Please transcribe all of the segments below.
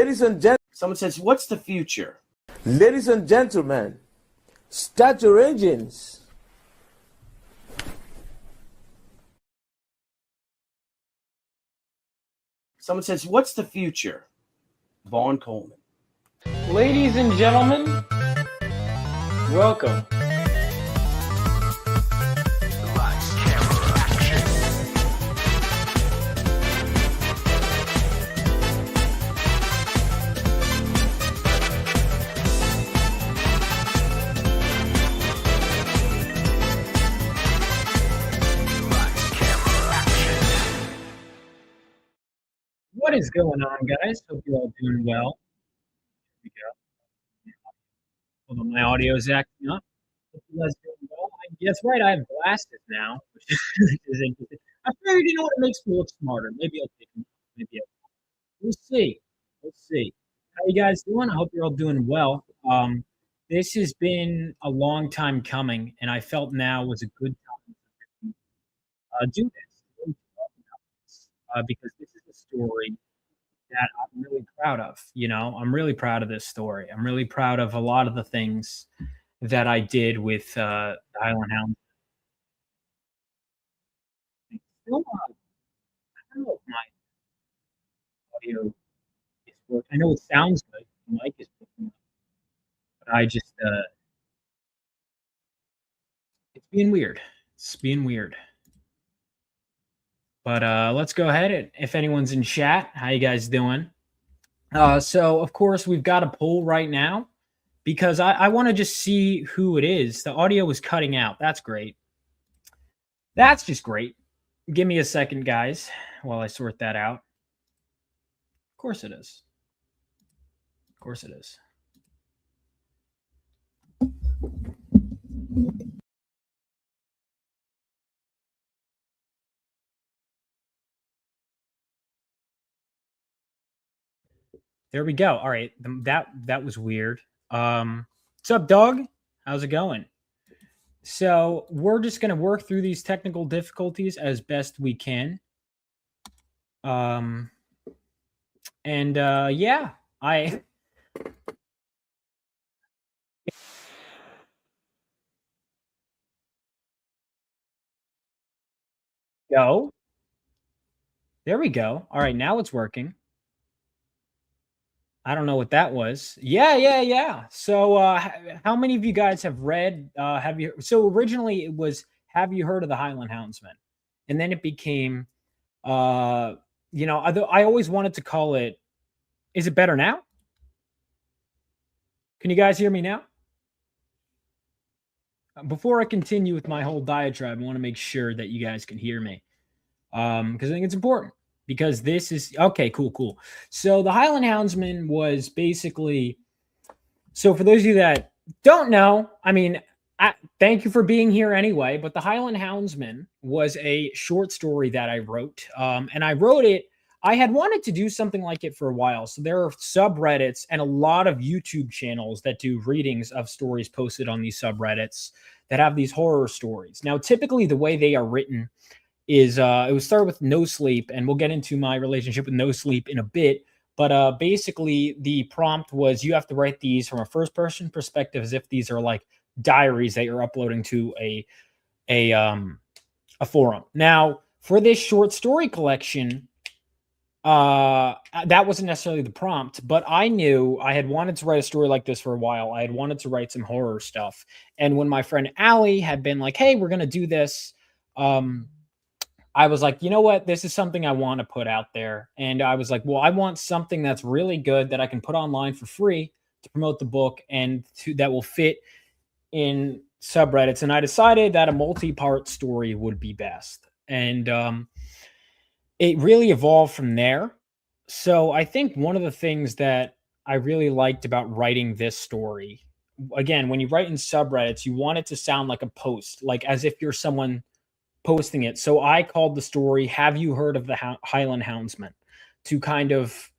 Ladies and gentlemen, someone says, what's the future? Ladies and gentlemen, start your engines. Someone says, what's the future? Vaughn Coleman. Ladies and gentlemen, welcome. What is going on, guys? Hope you're all doing well. Here we go. Hold on, my audio is acting up. Hope you guys are doing well. Guess right, I have glasses now, which is interesting. I figured, you know what, it makes me look smarter. Maybe I'll take them. Maybe we'll see. We'll see. How you guys doing? I hope you're all doing well. This has been a long time coming, and I felt now was a good time to do this. Because this is a story that I'm really proud of. You know, I'm really proud of this story. I'm really proud of a lot of the things that I did with the Highland Houndsman. Still, I don't know if my audio is working. I know it sounds good. The mic is picking up, but I just it's being weird. It's being weird. But let's go ahead. If anyone's in chat, how you guys doing? So, of course, we've got a poll right now because I want to just see who it is. The audio is cutting out. That's great. That's just great. Give me a second, guys, while I sort that out. Of course it is. Of course it is. There we go. All right. That was weird. What's up, dog? How's it going? So we're just going to work through these technical difficulties as best we can. Yeah, go. There we go. All right. Now it's working. I don't know what that was. Yeah. So, how many of you guys have read? So originally it was, have you heard of the Highland Houndsman? And then it became, I always wanted to call it. Is it better now? Can you guys hear me now? Before I continue with my whole diatribe, I want to make sure that you guys can hear me, because I think it's important. Because this is okay, cool. So the Highland Houndsman was basically, so for those of you that don't know, I mean, thank you for being here anyway. But the Highland Houndsman was a short story that I wrote, and I wrote it. I had wanted to do something like it for a while. So there are subreddits and a lot of YouTube channels that do readings of stories posted on these subreddits that have these horror stories. Now, typically the way they are written is it would start with No Sleep, and we'll get into my relationship with No Sleep in a bit. But basically, the prompt was you have to write these from a first-person perspective, as if these are like diaries that you're uploading to a forum. Now, for this short story collection, that wasn't necessarily the prompt, but I knew I had wanted to write a story like this for a while. I had wanted to write some horror stuff, and when my friend Allie had been like, "Hey, we're gonna do this," I was like, you know what? This is something I want to put out there. And I was like, well, I want something that's really good that I can put online for free to promote the book and that will fit in subreddits. And I decided that a multi-part story would be best. And it really evolved from there. So I think one of the things that I really liked about writing this story, again, when you write in subreddits, you want it to sound like a post, like as if you're someone posting it. So I called the story, Have You Heard of the Highland Houndsman? To kind of,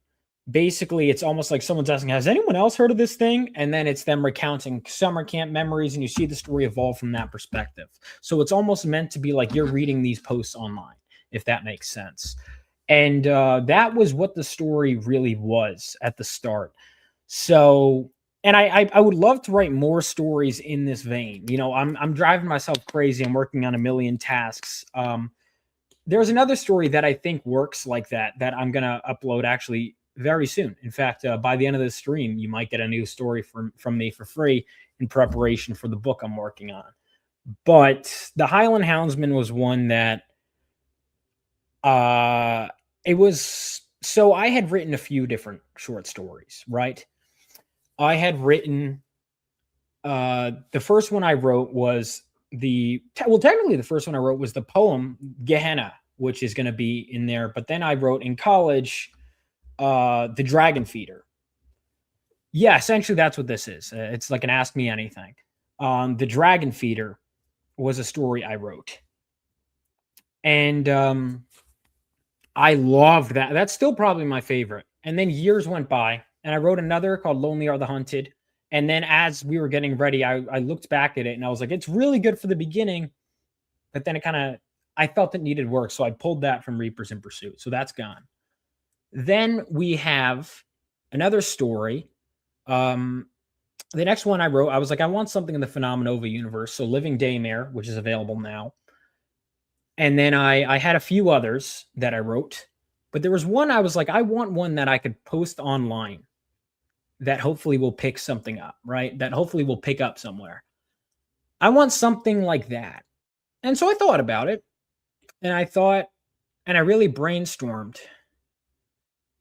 basically, it's almost like someone's asking, has anyone else heard of this thing? And then it's them recounting summer camp memories, and you see the story evolve from that perspective. So it's almost meant to be like you're reading these posts online, if that makes sense. And that was what the story really was at the start. So, and I would love to write more stories in this vein. You know, I'm driving myself crazy. I'm working on a million tasks. There's another story that I think works like that I'm gonna upload actually very soon. In fact, by the end of this stream, you might get a new story from me for free in preparation for the book I'm working on. But the Highland Houndsman was one that it was, so I had written a few different short stories, right? I had written the first one I wrote was technically the first one I wrote was the poem Gehenna, which is going to be in there. But then I wrote in college The Dragon Feeder. Yeah, essentially that's what this is. It's like an Ask Me Anything. The Dragon Feeder was a story I wrote. And I loved that. That's still probably my favorite. And then years went by, and I wrote another called Lonely Are the Hunted. And then as we were getting ready, I looked back at it and I was like, it's really good for the beginning. But then I felt it needed work. So I pulled that from Reapers in Pursuit. So that's gone. Then we have another story. The next one I wrote, I was like, I want something in the Phenomenova universe. So Living Daymare, which is available now. And then I had a few others that I wrote. But there was one I was like, I want one that I could post online that hopefully will pick something up, right? That hopefully will pick up somewhere. I want something like that. And so I thought about it, and I really brainstormed.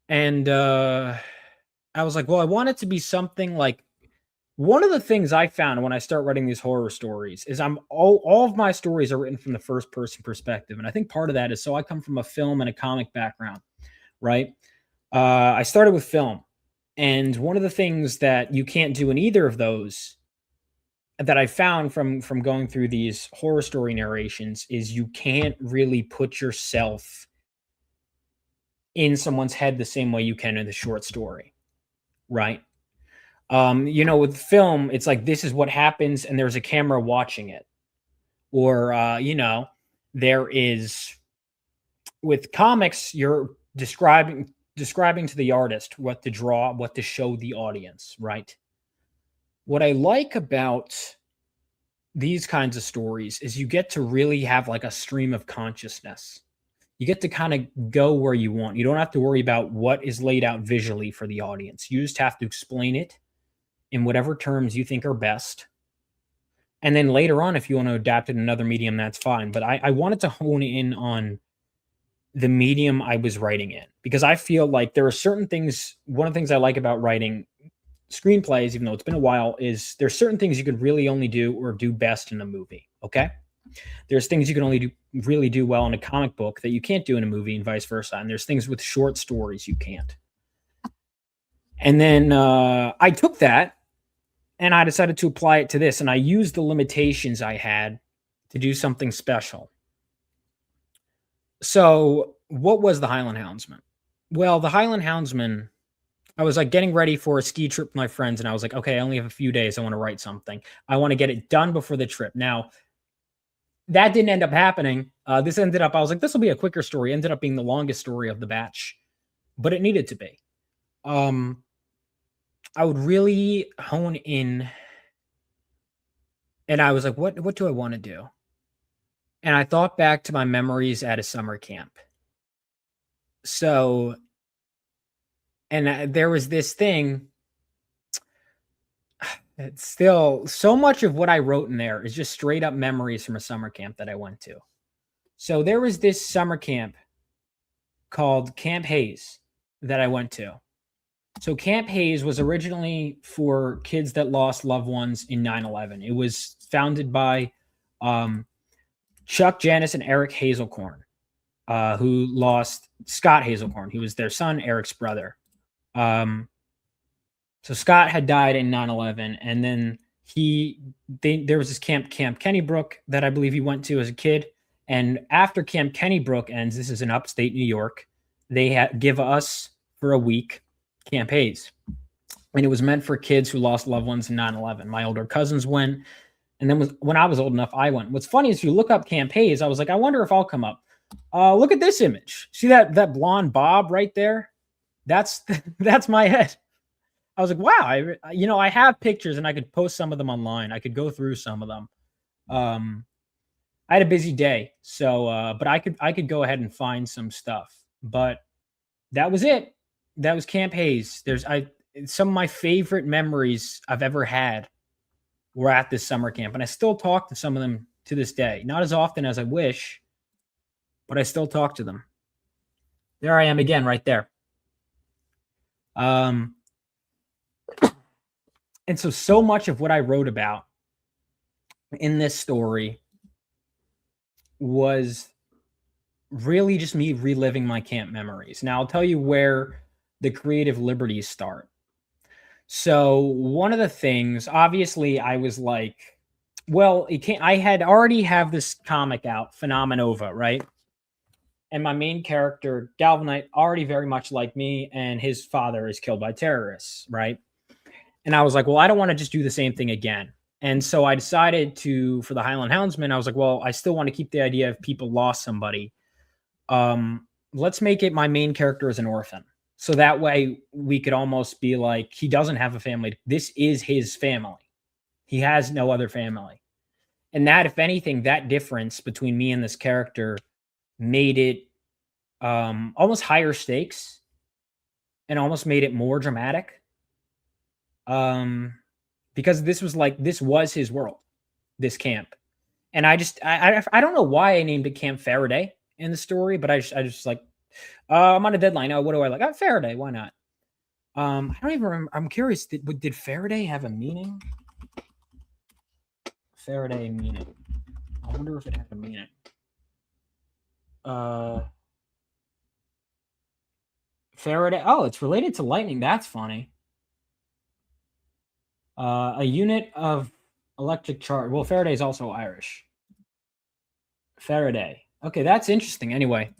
And I was like, well, I want it to be something like, one of the things I found when I start writing these horror stories is all of my stories are written from the first person perspective. And I think part of that is, so I come from a film and a comic background, right? I started with film. And one of the things that you can't do in either of those that I found from going through these horror story narrations is you can't really put yourself in someone's head the same way you can in the short story, right? You know, with film, it's like, this is what happens and there's a camera watching it. Or, you know, there is, with comics, you're describing to the artist what to draw, what to show the audience, right? What I like about these kinds of stories is you get to really have like a stream of consciousness. You get to kind of go where you want. You don't have to worry about what is laid out visually for the audience. You just have to explain it in whatever terms you think are best. And then later on, if you want to adapt it in another medium, that's fine. But I wanted to hone in on the medium I was writing in, because I feel like there are certain things. One of the things I like about writing screenplays, even though it's been a while, is there's certain things you can really only do or do best in a movie. Okay. There's things you can only really do well in a comic book that you can't do in a movie, and vice versa. And there's things with short stories you can't. And then I took that and I decided to apply it to this, and I used the limitations I had to do something special. So what was the Highland Houndsman? Well, the Highland Houndsman, I was like getting ready for a ski trip with my friends, and I was like, okay, I only have a few days. I want to write something. I want to get it done before the trip. Now, that didn't end up happening. This ended up, I was like, this will be a quicker story. Ended up being the longest story of the batch, but it needed to be. I would really hone in, and I was like, what do I want to do? And I thought back to my memories at a summer camp. So, and there was this thing. It's still, so much of what I wrote in there is just straight up memories from a summer camp that I went to. So there was this summer camp called Camp Hayes that I went to. So Camp Hayes was originally for kids that lost loved ones in 9/11. It was founded by Chuck, Janice, and Eric Hazelcorn, who lost Scott Hazelcorn. He was their son, Eric's brother. So Scott had died in 9/11, and then there was this Camp Kennybrook that I believe he went to as a kid. And after Camp Kennybrook ends, this is in upstate New York, they give us for a week Camp Hayes. And it was meant for kids who lost loved ones in 9/11. My older cousins went, and then when I was old enough, I went. What's funny is, if you look up Camp Hayes, I was like, I wonder if I'll come up. Look at this image. See that blonde bob right there? That's that's my head. I was like, wow, I have pictures and I could post some of them online. I could go through some of them. I had a busy day, so but I could go ahead and find some stuff. But that was it. That was Camp Hayes. Some of my favorite memories I've ever had were at this summer camp, and I still talk to some of them to this day. Not as often as I wish, but I still talk to them. There I am again, right there. And so much of what I wrote about in this story was really just me reliving my camp memories. Now I'll tell you where the creative liberties start. So one of the things, obviously, I was like, well, I had already have this comic out, Phenomenova, right? And my main character, Galvanite, already very much like me, and his father is killed by terrorists, right? And I was like, well, I don't want to just do the same thing again. And so I decided for the Highland Houndsman, I was like, well, I still want to keep the idea of people lost somebody. Let's make it my main character as an orphan. So that way we could almost be like, he doesn't have a family. This is his family. He has no other family. And that, if anything, that difference between me and this character made it almost higher stakes and almost made it more dramatic. Because this was his world, this camp. And I don't know why I named it Camp Faraday in the story, but I just like, I'm on a deadline. Oh, what do I like? Faraday. Why not? I don't even remember. I'm curious. Did Faraday have a meaning? Faraday meaning. I wonder if it had a meaning. Faraday. Oh, it's related to lightning. That's funny. A unit of electric charge. Well, Faraday is also Irish. Faraday. Okay, that's interesting. Anyway,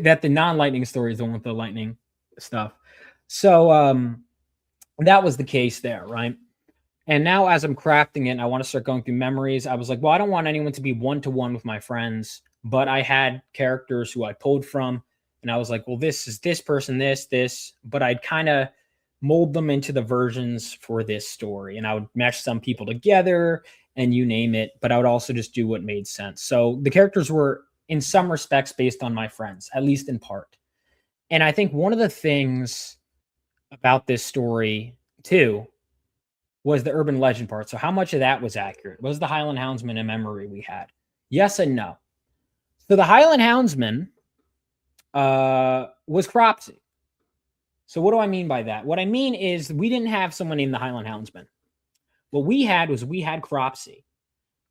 that the non-lightning story is the one with the lightning stuff. So that was the case there, right? And now as I'm crafting it, and I want to start going through memories, I was like, well, I don't want anyone to be one-to-one with my friends, but I had characters who I pulled from, and I was like, well, this is this person, this, but I'd kind of mold them into the versions for this story, and I would match some people together and you name it, but I would also just do what made sense. So the characters were in some respects based on my friends, at least in part. And I think one of the things about this story too was the urban legend part. So how much of that was accurate? Was the Highland Houndsman a memory we had? Yes and no. So the Highland Houndsman was Cropsey. So what do I mean by that? What I mean is we didn't have someone named the Highland Houndsman. What we had Cropsey.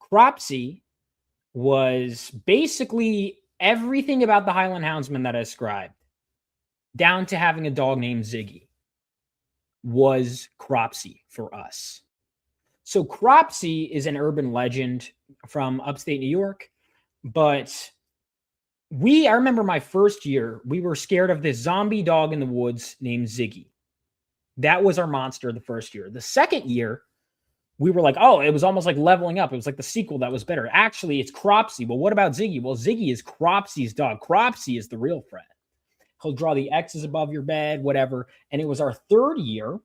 Cropsey was basically everything about the Highland Houndsman that I described, down to having a dog named Ziggy, was Cropsey for us. So Cropsey is an urban legend from upstate New York, but I remember my first year, we were scared of this zombie dog in the woods named Ziggy. That was our monster the first year. The second year, we were like, oh, it was almost like leveling up. It was like the sequel that was better. Actually, it's Cropsey. Well, what about Ziggy? Well, Ziggy is Cropsey's dog. Cropsey is the real threat. He'll draw the X's above your bed, whatever. And it was our third year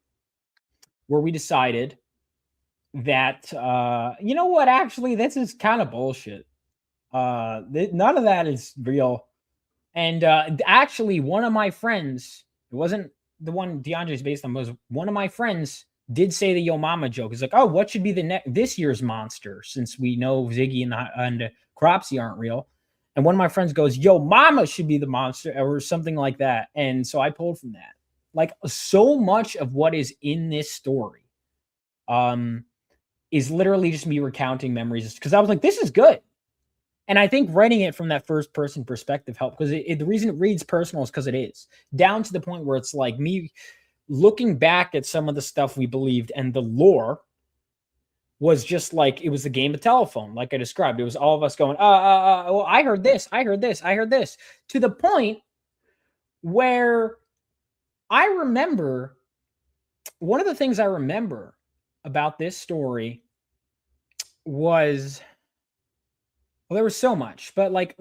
where we decided that, you know what? Actually, this is kind of bullshit. None of that is real. And actually, one of my friends, it wasn't the one DeAndre's based on, was one of my friends did say the Yo Mama joke. It's like, oh, what should be this year's monster, since we know Ziggy and Cropsey aren't real. And one of my friends goes, Yo Mama should be the monster, or something like that. And so I pulled from that. Like, so much of what is in this story is literally just me recounting memories, because I was like, this is good. And I think writing it from that first person perspective helped, because the reason it reads personal is because it is, down to the point where it's like me looking back at some of the stuff we believed, and the lore was just like, it was a game of telephone, like I described. It was all of us going, well, I heard this, to the point where I remember, one of the things I remember about this story was Well, there was so much, but like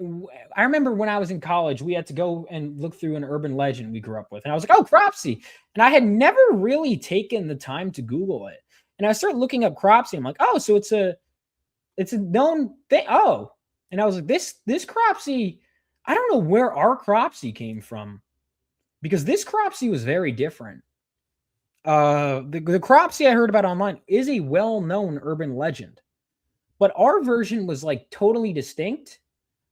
I remember when I was in college, we had to go and look through an urban legend we grew up with, and I was like, "Oh, Cropsey," and I had never really taken the time to Google it, and I started looking up Cropsey. I'm like, "Oh, so it's a known thing." Oh, and I was like, "This Cropsey, I don't know where our Cropsey came from because this Cropsey was very different." The Cropsey I heard about online is a well-known urban legend, but our version was like totally distinct.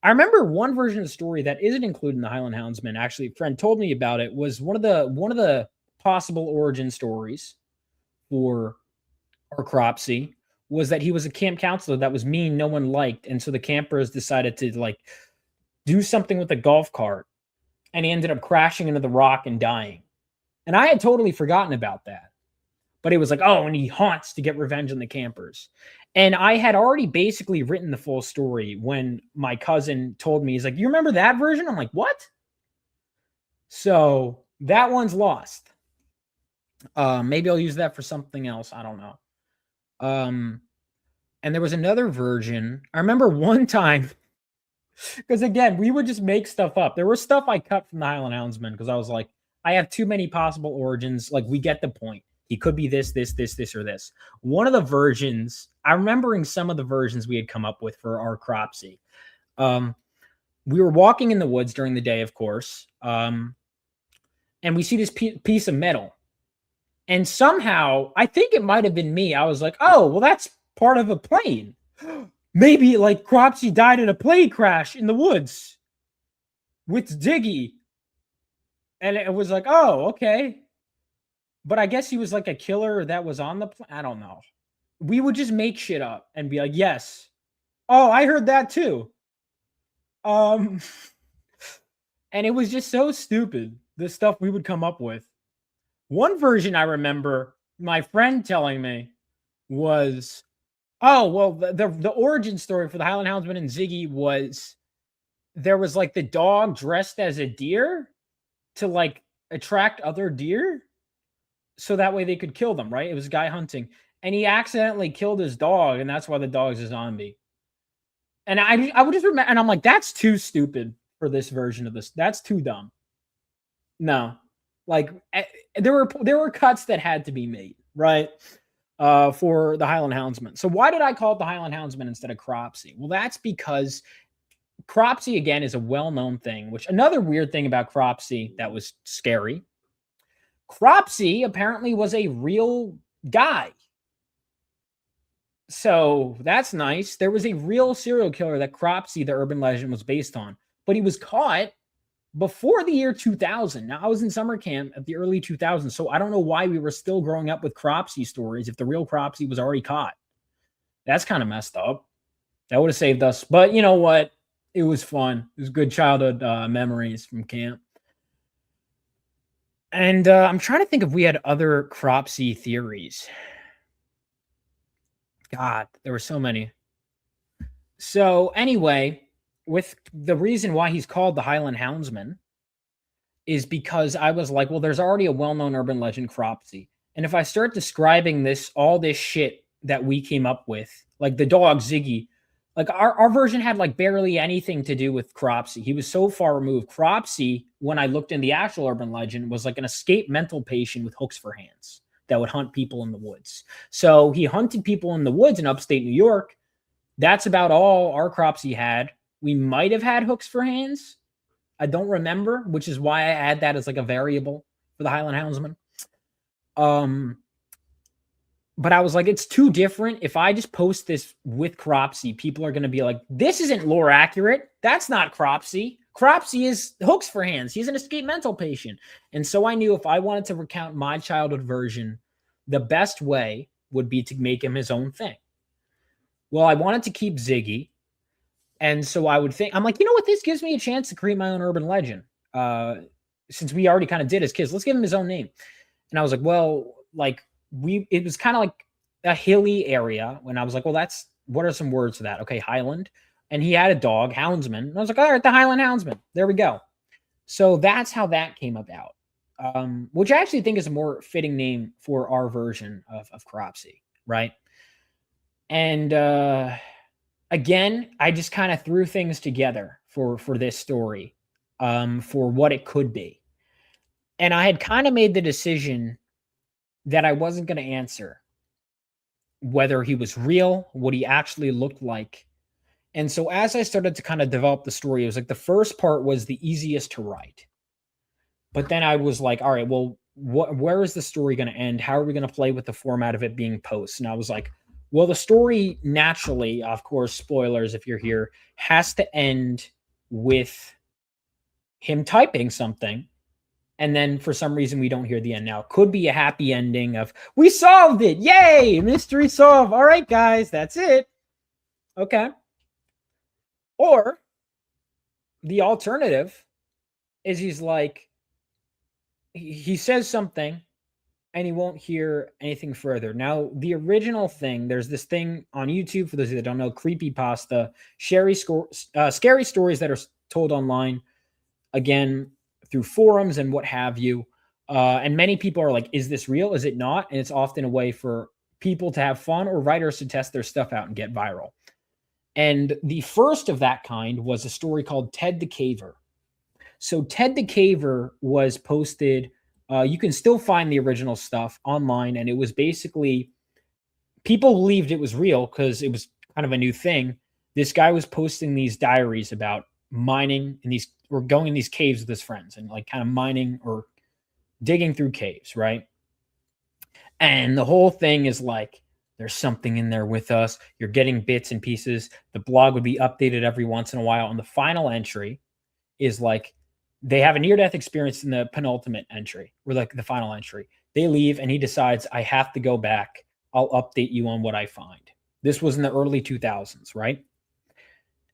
I remember one version of the story that isn't included in the Highland Houndsman. Actually, a friend told me about it. Was one of the possible origin stories for our Cropsey was that he was a camp counselor that was mean, no one liked, and so the campers decided to like do something with a golf cart, and he ended up crashing into the rock and dying. And I had totally forgotten about that. But it was like, oh, and he haunts to get revenge on the campers. And I had already basically written the full story when my cousin told me, he's like, you remember that version? I'm like, what? So that one's lost. Maybe I'll use that for something else. I don't know. And there was another version. I remember one time, because again, we would just make stuff up. There was stuff I cut from the Highland Houndsman because I was like, I have too many possible origins. Like, we get the point. He could be this, or this. One of the versions, I'm remembering some of the versions we had come up with for our Cropsey. We were walking in the woods during the day, of course, and we see this piece of metal. And somehow, I think it might have been me. I was like, oh, well, that's part of a plane. Maybe like Cropsey died in a plane crash in the woods with Diggy. And it was like, oh, okay. But I guess he was like a killer that was on the I don't know. We would just make shit up and be like, yes. Oh, I heard that too. And it was just so stupid, the stuff we would come up with. One version I remember my friend telling me was, oh, well, the origin story for the Highland Houndsman and Ziggy was there was like the dog dressed as a deer to like attract other deer so that way they could kill them, right? It was a guy hunting, and he accidentally killed his dog, and that's why the dog's a zombie. And I would just remember, and I'm like, that's too stupid for this version of this. That's too dumb. No, like there were cuts that had to be made, right? For the Highland Houndsman. So why did I call it the Highland Houndsman instead of Cropsey? Well, that's because Cropsey again is a well-known thing. Which another weird thing about Cropsey that was scary. Cropsey apparently was a real guy. So that's nice. There was a real serial killer that Cropsey, the urban legend, was based on. But he was caught before the year 2000. Now, I was in summer camp at the early 2000s, so I don't know why we were still growing up with Cropsey stories if the real Cropsey was already caught. That's kind of messed up. That would have saved us. But you know what? It was fun. It was good childhood memories from camp. And I'm trying to think if we had other Cropsey theories. God, there were so many. So anyway, with the reason why he's called the Highland Houndsman is because I was like, well, there's already a well-known urban legend, Cropsey. And if I start describing all this shit that we came up with, like the dog Ziggy, like our version had like barely anything to do with Cropsey. He was so far removed. Cropsey, when I looked in the actual urban legend, was like an escaped mental patient with hooks for hands that would hunt people in the woods. So he hunted people in the woods in upstate New York. That's about all our Cropsey had. We might have had hooks for hands. I don't remember, which is why I add that as like a variable for the Highland Houndsman. But I was like, it's too different. If I just post this with Cropsey, people are going to be like, this isn't lore accurate. That's not Cropsey. Cropsey is hooks for hands. He's an escaped mental patient. And so I knew if I wanted to recount my childhood version, the best way would be to make him his own thing. Well, I wanted to keep Ziggy. And so I would think, I'm like, you know what? This gives me a chance to create my own urban legend. Since we already kind of did as kids, let's give him his own name. And I was like, well, like, it was kind of like a hilly area when I was like, well, what are some words for that? Okay, Highland. And he had a dog, Houndsman. And I was like, all right, the Highland Houndsman. There we go. So that's how that came about, which I actually think is a more fitting name for our version of Cropsey, right? And again, I just kind of threw things together for this story, for what it could be. And I had kind of made the decision that I wasn't going to answer whether he was real, what he actually looked like. And so as I started to kind of develop the story, it was like the first part was the easiest to write. But then I was like, all right, well, where is the story going to end? How are we going to play with the format of it being post? And I was like, well, the story naturally, of course, spoilers if you're here, has to end with him typing something. And then for some reason, we don't hear the end now. Could be a happy ending of, we solved it. Yay, mystery solved. All right, guys, that's it. Okay. Or the alternative is he's like, he says something and he won't hear anything further. Now, the original thing, there's this thing on YouTube, for those of you that don't know, creepypasta, scary stories that are told online, again, through forums and what have you. And many people are like, is this real? Is it not? And it's often a way for people to have fun or writers to test their stuff out and get viral. And the first of that kind was a story called Ted the Caver. So Ted the Caver was posted. You can still find the original stuff online, and it was basically, people believed it was real because it was kind of a new thing. This guy was posting these diaries about mining in these, or going in these caves with his friends and like kind of mining or digging through caves, right? And the whole thing is like, there's something in there with us. You're getting bits and pieces. The blog would be updated every once in a while. And the final entry is like, they have a near-death experience in the penultimate entry, or like the final entry. They leave and he decides, I have to go back. I'll update you on what I find. This was in the early 2000s, right?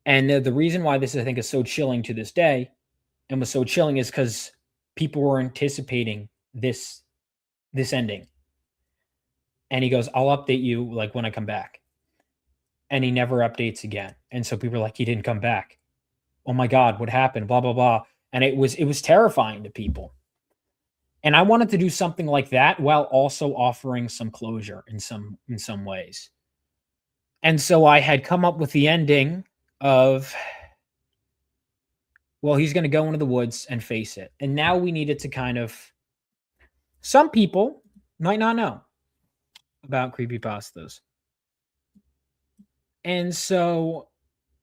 And the reason why this, I think, is so chilling to this day and was so chilling is because people were anticipating this ending. And he goes, I'll update you like when I come back. And he never updates again. And so people are like, he didn't come back. Oh my God, what happened? Blah, blah, blah. And it was terrifying to people. And I wanted to do something like that while also offering some closure in some ways. And so I had come up with the ending of, well, he's going to go into the woods and face it. And now we needed to kind of, some people might not know about creepypastas. And so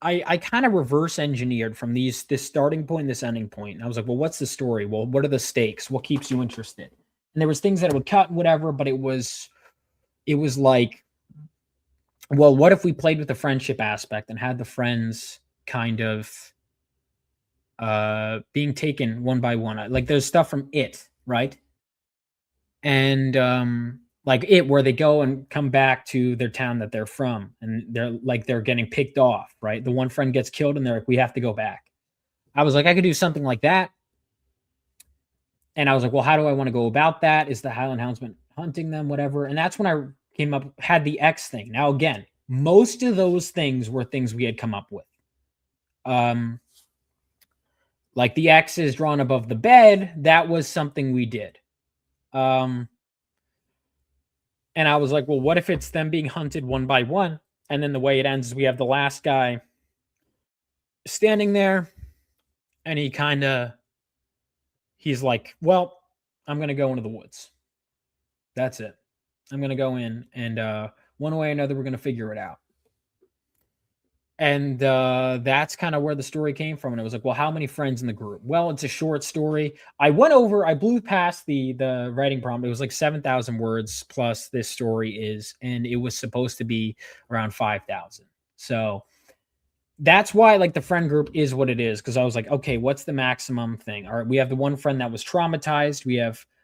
I kind of reverse engineered from this starting point, this ending point. And I was like, well, what's the story? Well, what are the stakes? What keeps you interested? And there was things that I would cut and whatever, but it was like, well, what if we played with the friendship aspect and had the friends kind of being taken one by one? Like there's stuff from It, right? And like It, where they go and come back to their town that they're from, and they're getting picked off, right? The one friend gets killed and they're like, we have to go back. I was like, I could do something like that. And I was like, well, how do I want to go about that? Is the Highland Houndsman hunting them, whatever? And that's when I had the X thing. Now, again, most of those things were things we had come up with. Like the X is drawn above the bed. That was something we did. And I was like, well, what if it's them being hunted one by one? And then the way it ends is we have the last guy standing there and he's like, well, I'm going to go into the woods. That's it. I'm going to go in and one way or another, we're going to figure it out. And that's kind of where the story came from. And it was like, well, how many friends in the group? Well, it's a short story. I blew past the writing prompt. It was like 7,000 words plus this story is, and it was supposed to be around 5,000. So that's why like the friend group is what it is. Cause I was like, okay, what's the maximum thing? All right. We have the one friend that was traumatized.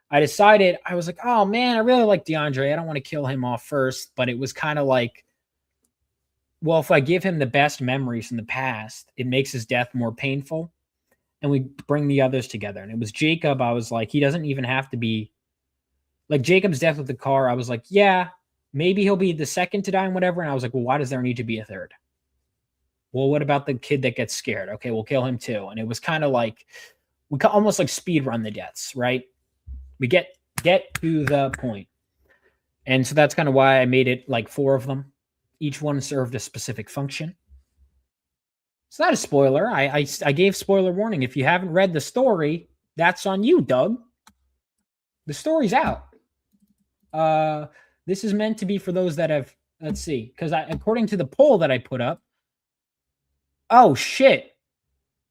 I decided, I was like, oh man, I really like DeAndre. I don't want to kill him off first, but it was kind of like, well, if I give him the best memories from the past, it makes his death more painful. And we bring the others together. And it was Jacob. I was like, he doesn't even have to be like Jacob's death with the car. I was like, yeah, maybe he'll be the second to die and whatever. And I was like, well, why does there need to be a third? Well, what about the kid that gets scared? Okay, we'll kill him too. And it was kind of like, we almost like speed run the deaths, right? We get to the point. And so that's kind of why I made it like 4 of them. Each one served a specific function. It's not a spoiler. I gave spoiler warning. If you haven't read the story, that's on you, Doug. The story's out. This is meant to be for those that have, let's see, because according to the poll that I put up, oh shit,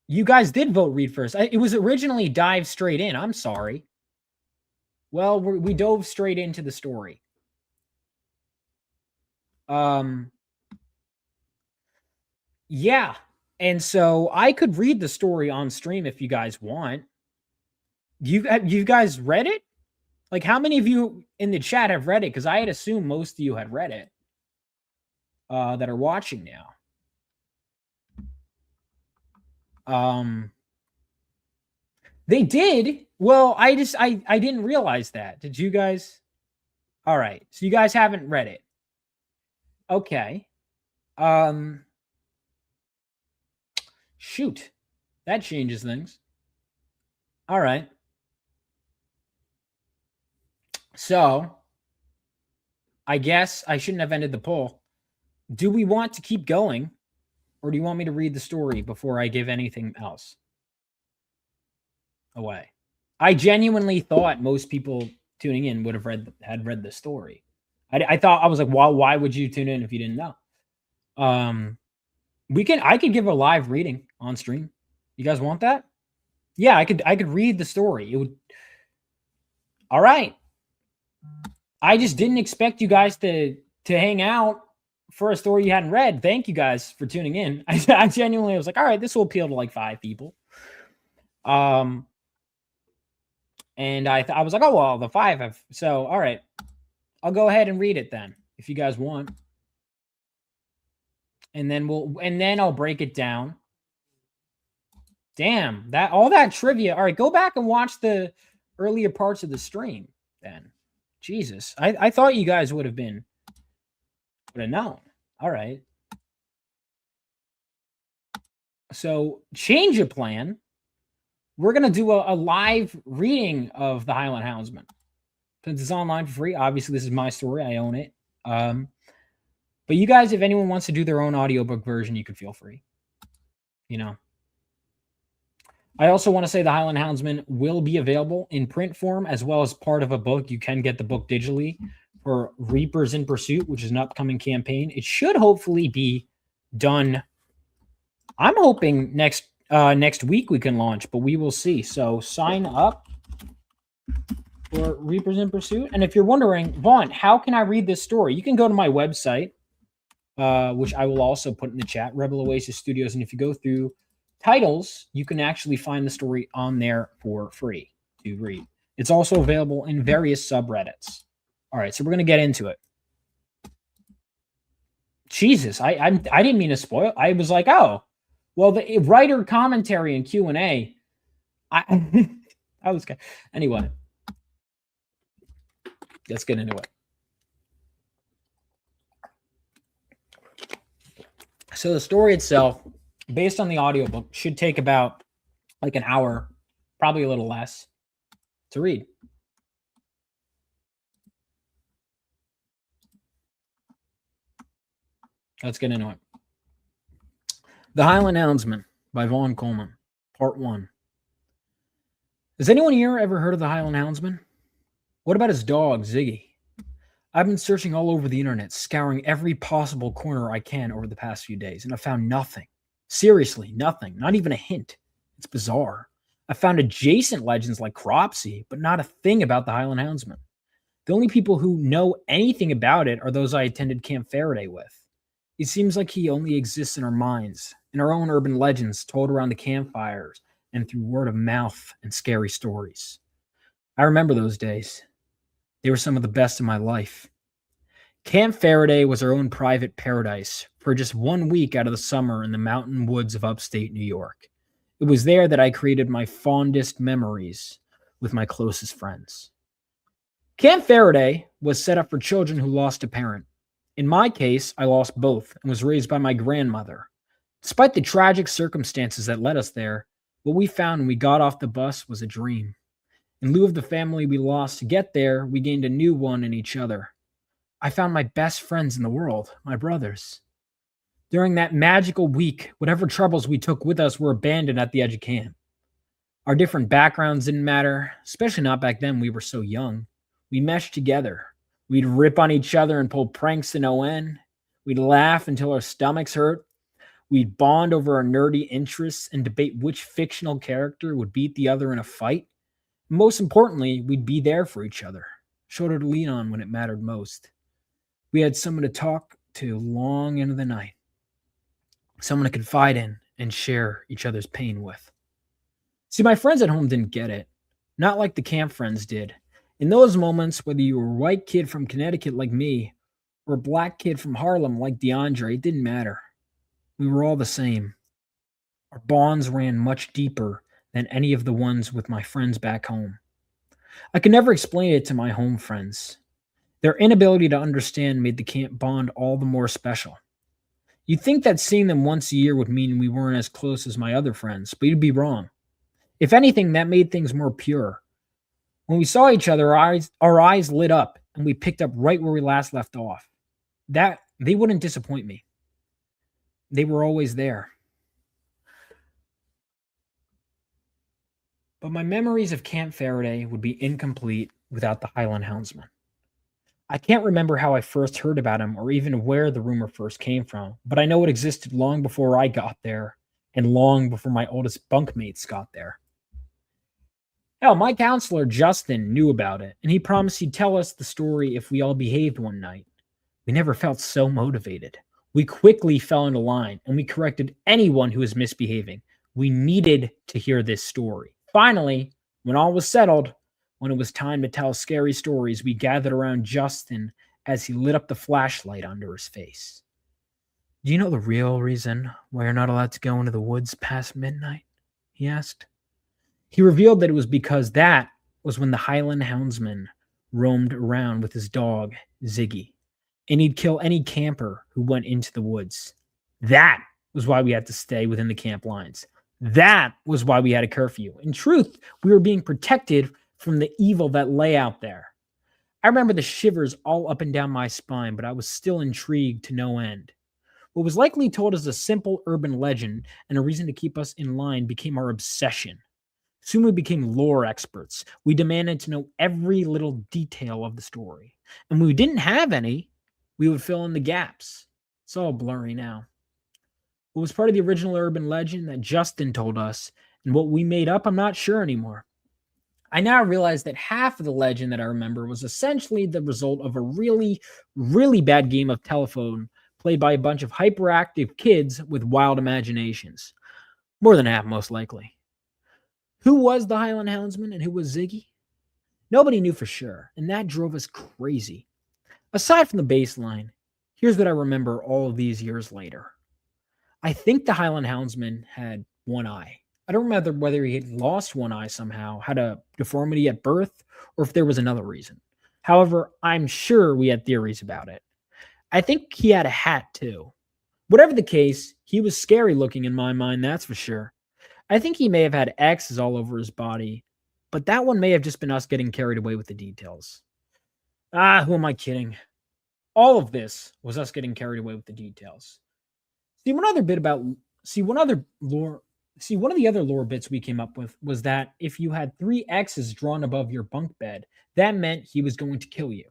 you guys did vote read first. It was originally dive straight in. I'm sorry. Well, we dove straight into the story. Yeah. And so I could read the story on stream if you guys want. You guys read it? Like, how many of you in the chat have read it? Because I had assumed most of you had read it that are watching now. They did. Well, I didn't realize that. Did you guys? All right. So you guys haven't read it. Okay. Shoot. That changes things. All right. So I guess I shouldn't have ended the poll. Do we want to keep going, or do you want me to read the story before I give anything else away? I genuinely thought most people tuning in would have had read the story. I thought, I was like, why would you tune in if you didn't know? I could give a live reading on stream. You guys want that? Yeah, I could read the story. It would. All right. I just didn't expect you guys to hang out for a story you hadn't read. Thank you guys for tuning in. I genuinely was like, all right, this will appeal to like 5 people. And I was like, oh well, the 5 have. So all right, I'll go ahead and read it then, if you guys want. And then I'll break it down. Damn, all that trivia. All right, go back and watch the earlier parts of the stream then. Jesus. I thought you guys would have known. All right. So change of plan. We're going to do a live reading of the Highland Houndsman. Since it's online for free, obviously this is my story. I own it. But you guys, if anyone wants to do their own audiobook version, you could feel free. You know. I also want to say the Highland Houndsman will be available in print form as well as part of a book. You can get the book digitally for Reapers in Pursuit, which is an upcoming campaign. It should hopefully be done. I'm hoping next week we can launch, but we will see. So sign up for Reapers in Pursuit. And if you're wondering, Vaughn, how can I read this story? You can go to my website, which I will also put in the chat, Rebel Oasis Studios. And if you go through titles, you can actually find the story on there for free to read. It's also available in various subreddits. All right, so we're going to get into it. Jesus, I didn't mean to spoil. I was like, oh, well, the writer commentary and Q&A. I was anyway. Let's get into it. So the story itself, based on the audiobook, should take about like an hour, probably a little less, to read. Let's get into it. The Highland Houndsman by Vaughn Coleman, Part 1. Has anyone here ever heard of the Highland Houndsman? What about his dog, Ziggy? I've been searching all over the internet, scouring every possible corner I can over the past few days, and I've found nothing. Seriously, nothing. Not even a hint. It's bizarre. I found adjacent legends like Cropsey, but not a thing about the Highland Houndsman. The only people who know anything about it are those I attended Camp Faraday with. It seems like he only exists in our minds, in our own urban legends told around the campfires and through word of mouth and scary stories. I remember those days. They were some of the best in my life. Camp Faraday was our own private paradise for just 1 week out of the summer in the mountain woods of upstate New York. It was there that I created my fondest memories with my closest friends. Camp Faraday was set up for children who lost a parent. In my case, I lost both and was raised by my grandmother. Despite the tragic circumstances that led us there, what we found when we got off the bus was a dream. In lieu of the family we lost to get there, we gained a new one in each other. I found my best friends in the world, my brothers. During that magical week, whatever troubles we took with us were abandoned at the edge of camp. Our different backgrounds didn't matter, especially not back then. We were so young. We meshed together. We'd rip on each other and pull pranks to no end. We'd laugh until our stomachs hurt. We'd bond over our nerdy interests and debate which fictional character would beat the other in a fight. Most importantly, we'd be there for each other, shoulder to lean on when it mattered most. We had someone to talk to long into the night, someone to confide in and share each other's pain with. See, my friends at home didn't get it, not like the camp friends did. In those moments, whether you were a white kid from Connecticut like me or a black kid from Harlem like DeAndre, it didn't matter. We were all the same. Our bonds ran much deeper than any of the ones with my friends back home. I could never explain it to my home friends. Their inability to understand made the camp bond all the more special. You'd think that seeing them once a year would mean we weren't as close as my other friends, but you'd be wrong. If anything, that made things more pure. When we saw each other, our eyes lit up, and we picked up right where we last left off. That they wouldn't disappoint me. They were always there. But my memories of Camp Faraday would be incomplete without the Highland Houndsman. I can't remember how I first heard about him or even where the rumor first came from, but I know it existed long before I got there and long before my oldest bunkmates got there. Hell, my counselor, Justin, knew about it, and he promised he'd tell us the story if we all behaved one night. We never felt so motivated. We quickly fell into line, and we corrected anyone who was misbehaving. We needed to hear this story. Finally, when all was settled, when it was time to tell scary stories, we gathered around Justin as he lit up the flashlight under his face. Do you know the real reason why you're not allowed to go into the woods past midnight? He asked. He revealed that it was because that was when the Highland Houndsman roamed around with his dog, Ziggy, and he'd kill any camper who went into the woods. That was why we had to stay within the camp lines. That was why we had a curfew. In truth, we were being protected from the evil that lay out there. I remember the shivers all up and down my spine, but I was still intrigued to no end. What was likely told as a simple urban legend and a reason to keep us in line became our obsession. Soon we became lore experts. We demanded to know every little detail of the story. And when we didn't have any, we would fill in the gaps. It's all blurry now. What was part of the original urban legend that Justin told us and what we made up, I'm not sure anymore. I now realize that half of the legend that I remember was essentially the result of a really, really bad game of telephone played by a bunch of hyperactive kids with wild imaginations. More than half, most likely. Who was the Highland Houndsman and who was Ziggy? Nobody knew for sure, and that drove us crazy. Aside from the baseline, here's what I remember all of these years later. I think the Highland Houndsman had one eye. I don't remember whether he had lost one eye somehow, had a deformity at birth, or if there was another reason. However, I'm sure we had theories about it. I think he had a hat too. Whatever the case, he was scary looking in my mind, that's for sure. I think he may have had X's all over his body, but that one may have just been us getting carried away with the details. Who am I kidding? All of this was us getting carried away with the details. One of the other lore bits we came up with was that if you had 3 X's drawn above your bunk bed, that meant he was going to kill you.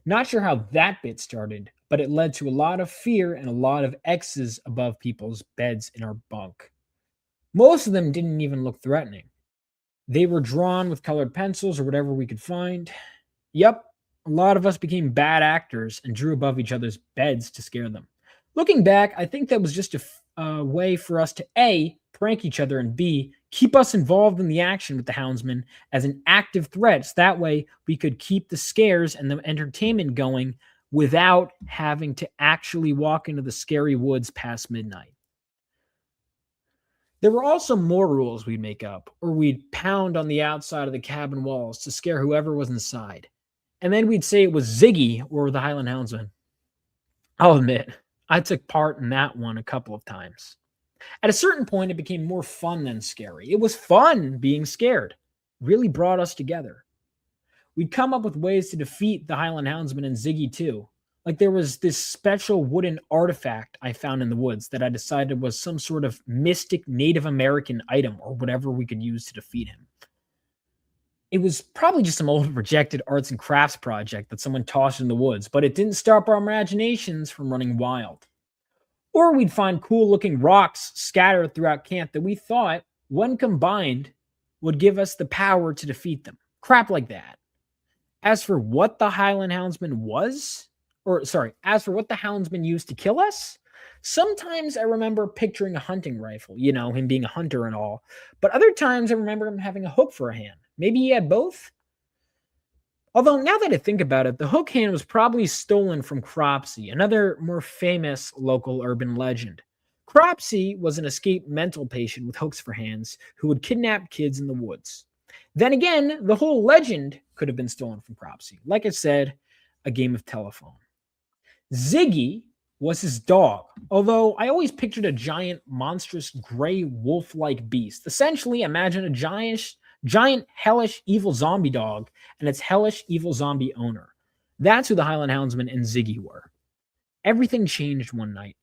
Not sure how that bit started, but it led to a lot of fear and a lot of X's above people's beds in our bunk. Most of them didn't even look threatening. They were drawn with colored pencils or whatever we could find. Yep, a lot of us became bad actors and drew above each other's beds to scare them. Looking back, I think that was just a way for us to A, prank each other, and B, keep us involved in the action with the Houndsman as an active threat. So that way we could keep the scares and the entertainment going without having to actually walk into the scary woods past midnight. There were also more rules we'd make up, or we'd pound on the outside of the cabin walls to scare whoever was inside. And then we'd say it was Ziggy or the Highland Houndsman. I'll admit, I took part in that one a couple of times. At a certain point, it became more fun than scary. It was fun being scared. It really brought us together. We'd come up with ways to defeat the Highland Houndsman and Ziggy too. Like there was this special wooden artifact I found in the woods that I decided was some sort of mystic Native American item or whatever we could use to defeat him. It was probably just some old rejected arts and crafts project that someone tossed in the woods, but it didn't stop our imaginations from running wild. Or we'd find cool looking rocks scattered throughout camp that we thought, when combined, would give us the power to defeat them. Crap like that. As for what the Highland Houndsman was, or sorry, as for what the Houndsman used to kill us, sometimes I remember picturing a hunting rifle, him being a hunter and all, but other times I remember him having a hook for a hand. Maybe he had both? Although, now that I think about it, the hook hand was probably stolen from Cropsey, another more famous local urban legend. Cropsey was an escaped mental patient with hooks for hands who would kidnap kids in the woods. Then again, the whole legend could have been stolen from Cropsey. Like I said, a game of telephone. Ziggy was his dog, although I always pictured a giant, monstrous, gray wolf-like beast. Essentially, imagine a giant, hellish, evil zombie dog and its hellish, evil zombie owner. That's who the Highland Houndsman and Ziggy were. Everything changed one night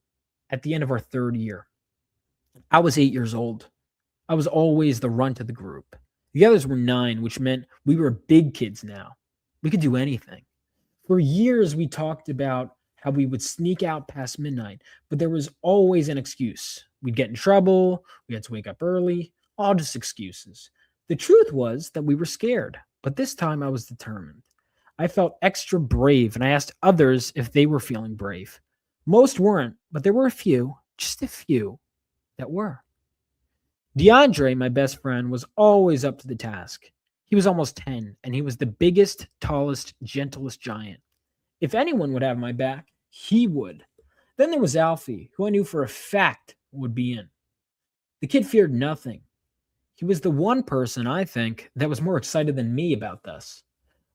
at the end of our third year. I was 8 years old. I was always the runt of the group. The others were 9, which meant we were big kids now. We could do anything. For years, we talked about how we would sneak out past midnight, but there was always an excuse. We'd get in trouble, we had to wake up early, all just excuses. The truth was that we were scared, but this time I was determined. I felt extra brave, and I asked others if they were feeling brave. Most weren't, but there were a few, just a few, that were. DeAndre, my best friend, was always up to the task. He was almost 10, and he was the biggest, tallest, gentlest giant. If anyone would have my back, he would. Then there was Alfie, who I knew for a fact would be in. The kid feared nothing. He was the one person, I think, that was more excited than me about this.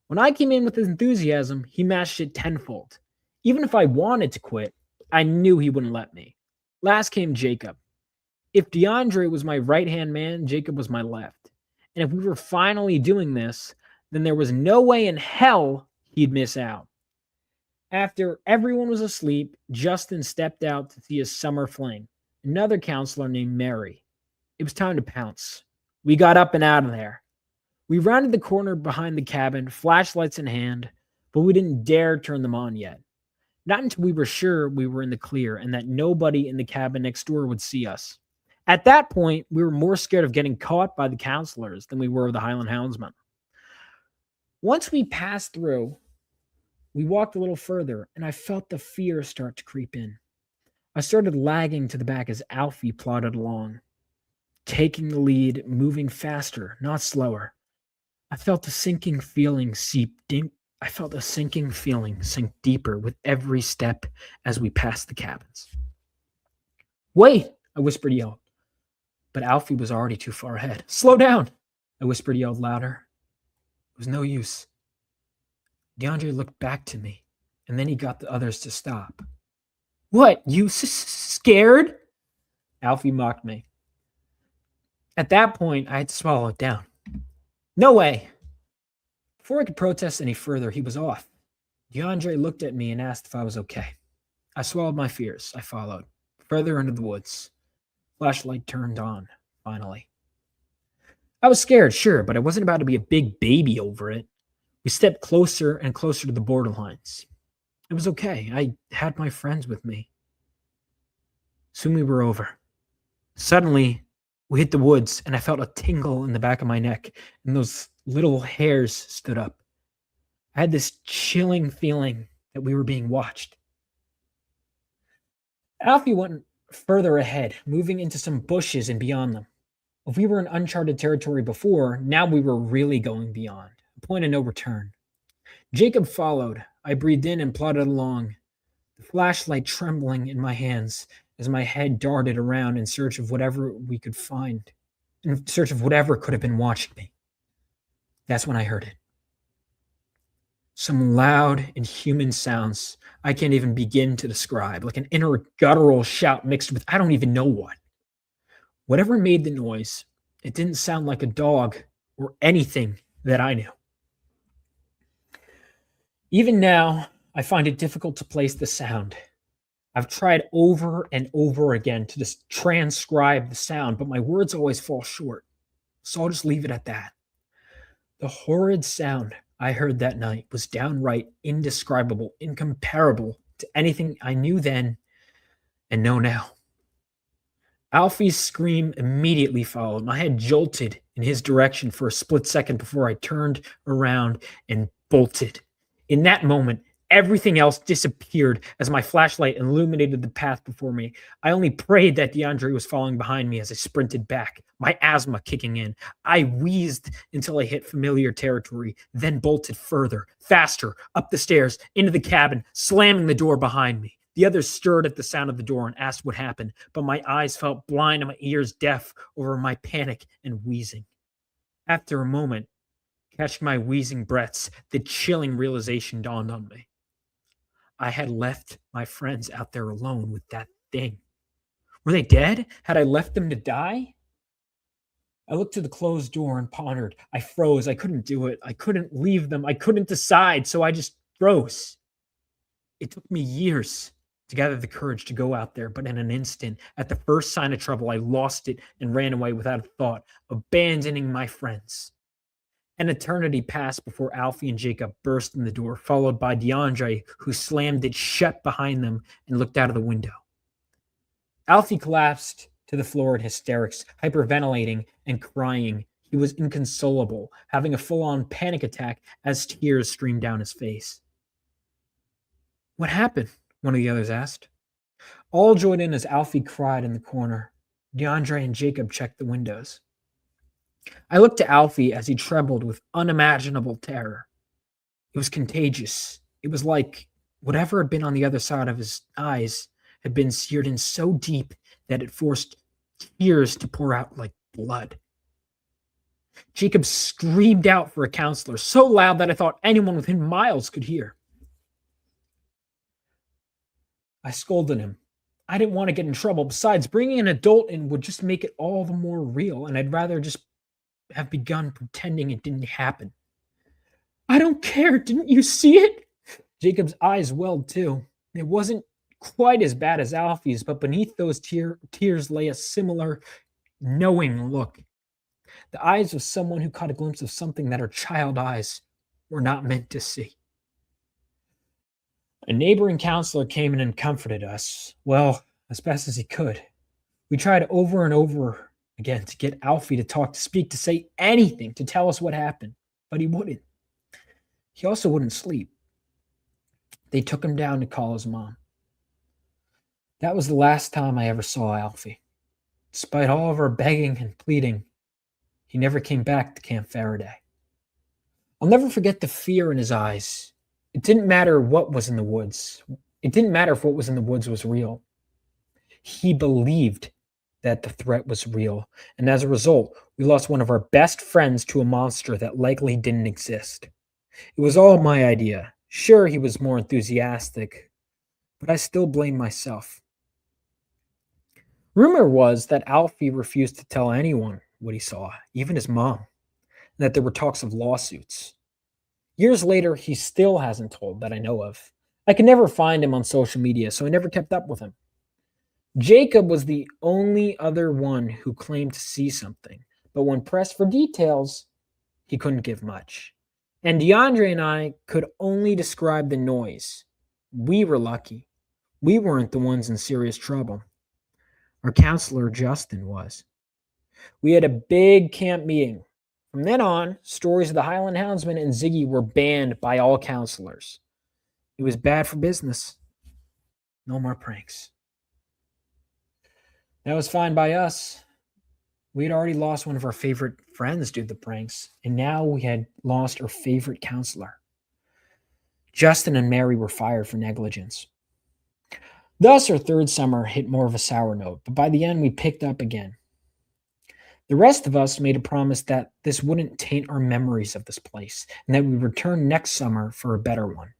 When I came in with his enthusiasm, he matched it tenfold. Even if I wanted to quit, I knew he wouldn't let me. Last came Jacob. If DeAndre was my right-hand man, Jacob was my left. And if we were finally doing this, then there was no way in hell he'd miss out. After everyone was asleep, Justin stepped out to see his summer fling, another counselor named Mary. It was time to pounce. We got up and out of there. We rounded the corner behind the cabin, flashlights in hand, but we didn't dare turn them on yet. Not until we were sure we were in the clear and that nobody in the cabin next door would see us. At that point, we were more scared of getting caught by the counselors than we were of the Highland Houndsman. Once we passed through, we walked a little further, and I felt the fear start to creep in. I started lagging to the back as Alfie plodded along, taking the lead, moving faster, not slower. I felt a sinking feeling sink deeper with every step as we passed the cabins. "Wait," I whispered, yelled. But Alfie was already too far ahead. "Slow down," I whispered, yelled louder. It was no use. DeAndre looked back to me, and then he got the others to stop. "What, you scared?" Alfie mocked me. At that point, I had to swallow it down. "No way." Before I could protest any further, he was off. DeAndre looked at me and asked if I was okay. I swallowed my fears. I followed, further into the woods. Flashlight turned on, finally. I was scared, sure, but I wasn't about to be a big baby over it. We stepped closer and closer to the borderlines. It was okay. I had my friends with me. Soon we were over. Suddenly, we hit the woods, and I felt a tingle in the back of my neck, and those little hairs stood up. I had this chilling feeling that we were being watched. Alfie went further ahead, moving into some bushes and beyond them. If we were in uncharted territory before, now we were really going beyond. A point of no return. Jacob followed. I breathed in and plodded along, the flashlight trembling in my hands as my head darted around in search of whatever we could find, in search of whatever could have been watching me. That's when I heard it. Some loud, inhuman sounds I can't even begin to describe, like an inner guttural shout mixed with I don't even know what. Whatever made the noise, it didn't sound like a dog or anything that I knew. Even now, I find it difficult to place the sound. I've tried over and over again to just transcribe the sound, but my words always fall short. So I'll just leave it at that. The horrid sound I heard that night was downright indescribable, incomparable to anything I knew then and know now. Alfie's scream immediately followed. My head jolted in his direction for a split second before I turned around and bolted. In that moment, everything else disappeared as my flashlight illuminated the path before me. I only prayed that DeAndre was following behind me as I sprinted back, my asthma kicking in. I wheezed until I hit familiar territory, then bolted further, faster, up the stairs, into the cabin, slamming the door behind me. The others stirred at the sound of the door and asked what happened, but my eyes felt blind and my ears deaf over my panic and wheezing. After a moment, catching my wheezing breaths, the chilling realization dawned on me. I had left my friends out there alone with that thing. Were they dead? Had I left them to die? I looked to the closed door and pondered. I froze. I couldn't do it. I couldn't leave them. I couldn't decide, so I just froze. It took me years to gather the courage to go out there, but in an instant, at the first sign of trouble, I lost it and ran away without a thought, abandoning my friends. An eternity passed before Alfie and Jacob burst in the door, followed by DeAndre, who slammed it shut behind them and looked out of the window. Alfie collapsed to the floor in hysterics, hyperventilating and crying. He was inconsolable, having a full-on panic attack as tears streamed down his face. "What happened?" one of the others asked. All joined in as Alfie cried in the corner. DeAndre and Jacob checked the windows. I looked to Alfie as he trembled with unimaginable terror. It was contagious. It was like whatever had been on the other side of his eyes had been seared in so deep that it forced tears to pour out like blood. Jacob screamed out for a counselor, so loud that I thought anyone within miles could hear. I scolded him. I didn't want to get in trouble. Besides, bringing an adult in would just make it all the more real, and I'd rather just have begun pretending it didn't happen. "I don't care. Didn't you see it?" Jacob's eyes welled too. It wasn't quite as bad as Alfie's, but beneath those tears lay a similar knowing look. The eyes of someone who caught a glimpse of something that her child eyes were not meant to see. A neighboring counselor came in and comforted us, well, as best as he could. We tried over and over again to get Alfie to talk, to speak, to say anything, to tell us what happened, but he wouldn't. He also wouldn't sleep. They took him down to call his mom. That was the last time I ever saw Alfie. Despite all of our begging and pleading, he never came back to Camp Faraday. I'll never forget the fear in his eyes. It didn't matter what was in the woods. It didn't matter if what was in the woods was real. He believed that the threat was real, and as a result, we lost one of our best friends to a monster that likely didn't exist. It was all my idea. Sure, he was more enthusiastic, but I still blame myself. Rumor was that Alfie refused to tell anyone what he saw, even his mom, and that there were talks of lawsuits. Years later, he still hasn't told that I know of. I could never find him on social media, so I never kept up with him. Jacob was the only other one who claimed to see something, but when pressed for details, he couldn't give much. And DeAndre and I could only describe the noise. We were lucky. We weren't the ones in serious trouble. Our counselor, Justin, was. We had a big camp meeting. From then on, stories of the Highland Houndsman and Ziggy were banned by all counselors. It was bad for business. No more pranks. That was fine by us. We had already lost one of our favorite friends due to the pranks, and now we had lost our favorite counselor. Justin and Mary were fired for negligence. Thus, our third summer hit more of a sour note, but by the end, we picked up again. The rest of us made a promise that this wouldn't taint our memories of this place, and that we'd return next summer for a better one.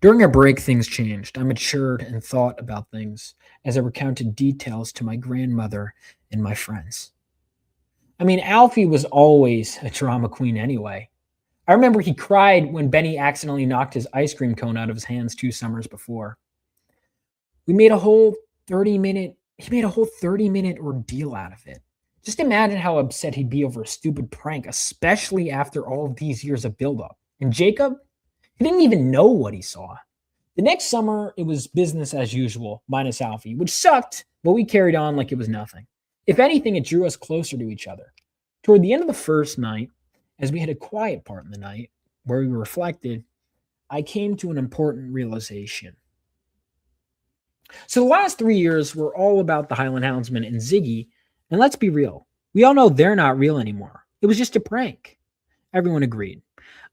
During our break, things changed. I matured and thought about things as I recounted details to my grandmother and my friends. I mean, Alfie was always a drama queen anyway. I remember he cried when Benny accidentally knocked his ice cream cone out of his hands 2 summers before. We made a whole 30-minute, he made a whole 30-minute ordeal out of it. Just imagine how upset he'd be over a stupid prank, especially after all of these years of buildup. And Jacob, he didn't even know what he saw. The next summer, it was business as usual, minus Alfie, which sucked, but we carried on like it was nothing. If anything, it drew us closer to each other. Toward the end of the first night, as we had a quiet part in the night where we reflected, I came to an important realization. So the last 3 years were all about the Highland Houndsman and Ziggy, and let's be real, we all know they're not real anymore. It was just a prank. Everyone agreed.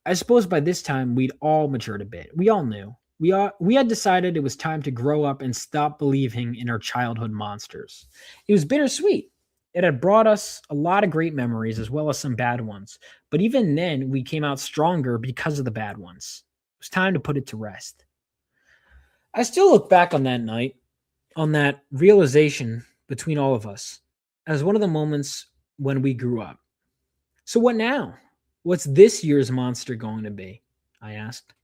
I suppose by this time we'd all matured a bit. We all knew. We had decided it was time to grow up and stop believing in our childhood monsters. It was bittersweet. It had brought us a lot of great memories as well as some bad ones. But even then, we came out stronger because of the bad ones. It was time to put it to rest. I still look back on that night, on that realization between all of us, as one of the moments when we grew up. So what now? What's this year's monster going to be? I asked.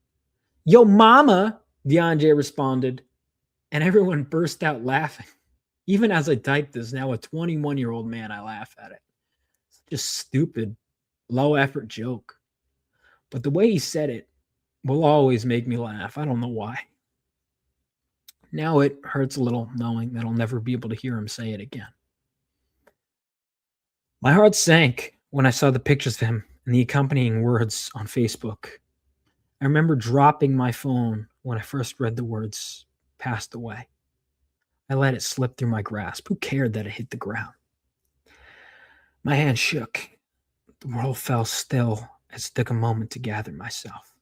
Yo, mama, DeAndre responded, and everyone burst out laughing. Even as I typed this, now a 21-year-old man, I laugh at it. It's just stupid, low-effort joke. But the way he said it will always make me laugh. I don't know why. Now it hurts a little knowing that I'll never be able to hear him say it again. My heart sank when I saw the pictures of him and the accompanying words on Facebook. I remember dropping my phone when I first read the words, passed away. I let it slip through my grasp. Who cared that it hit the ground? My hand shook. The world fell still as it took a moment to gather myself.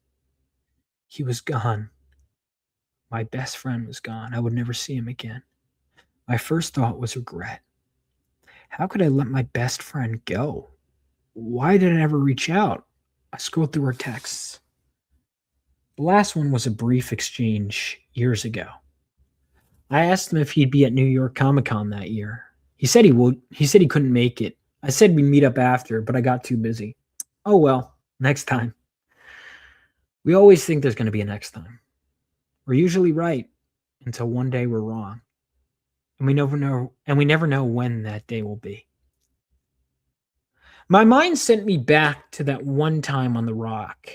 He was gone. My best friend was gone. I would never see him again. My first thought was regret. How could I let my best friend go? Why did I never reach out? I scrolled through our texts. The last one was a brief exchange years ago. I asked him if he'd be at New York Comic Con that year. He said he would. He said he couldn't make it. I said we'd meet up after, but I got too busy. Oh well, next time. We always think there's going to be a next time. We're usually right until one day we're wrong. And we never know when that day will be. My mind sent me back to that one time on the rock.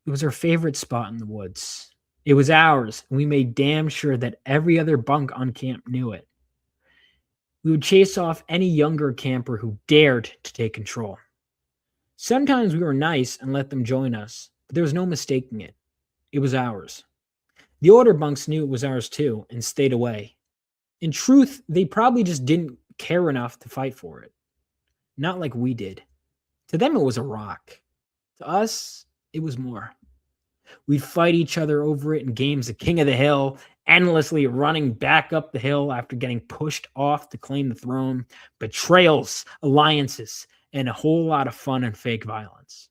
It was our favorite spot in the woods. It was ours, and we made damn sure that every other bunk on camp knew it. We would chase off any younger camper who dared to take control. Sometimes we were nice and let them join us, but there was no mistaking it. It was ours. The older bunks knew it was ours too and stayed away. In truth, they probably just didn't care enough to fight for it. Not like we did. To them, it was a rock. To us, it was more. We'd fight each other over it in games of King of the Hill, endlessly running back up the hill after getting pushed off to claim the throne, betrayals, alliances, and a whole lot of fun and fake violence.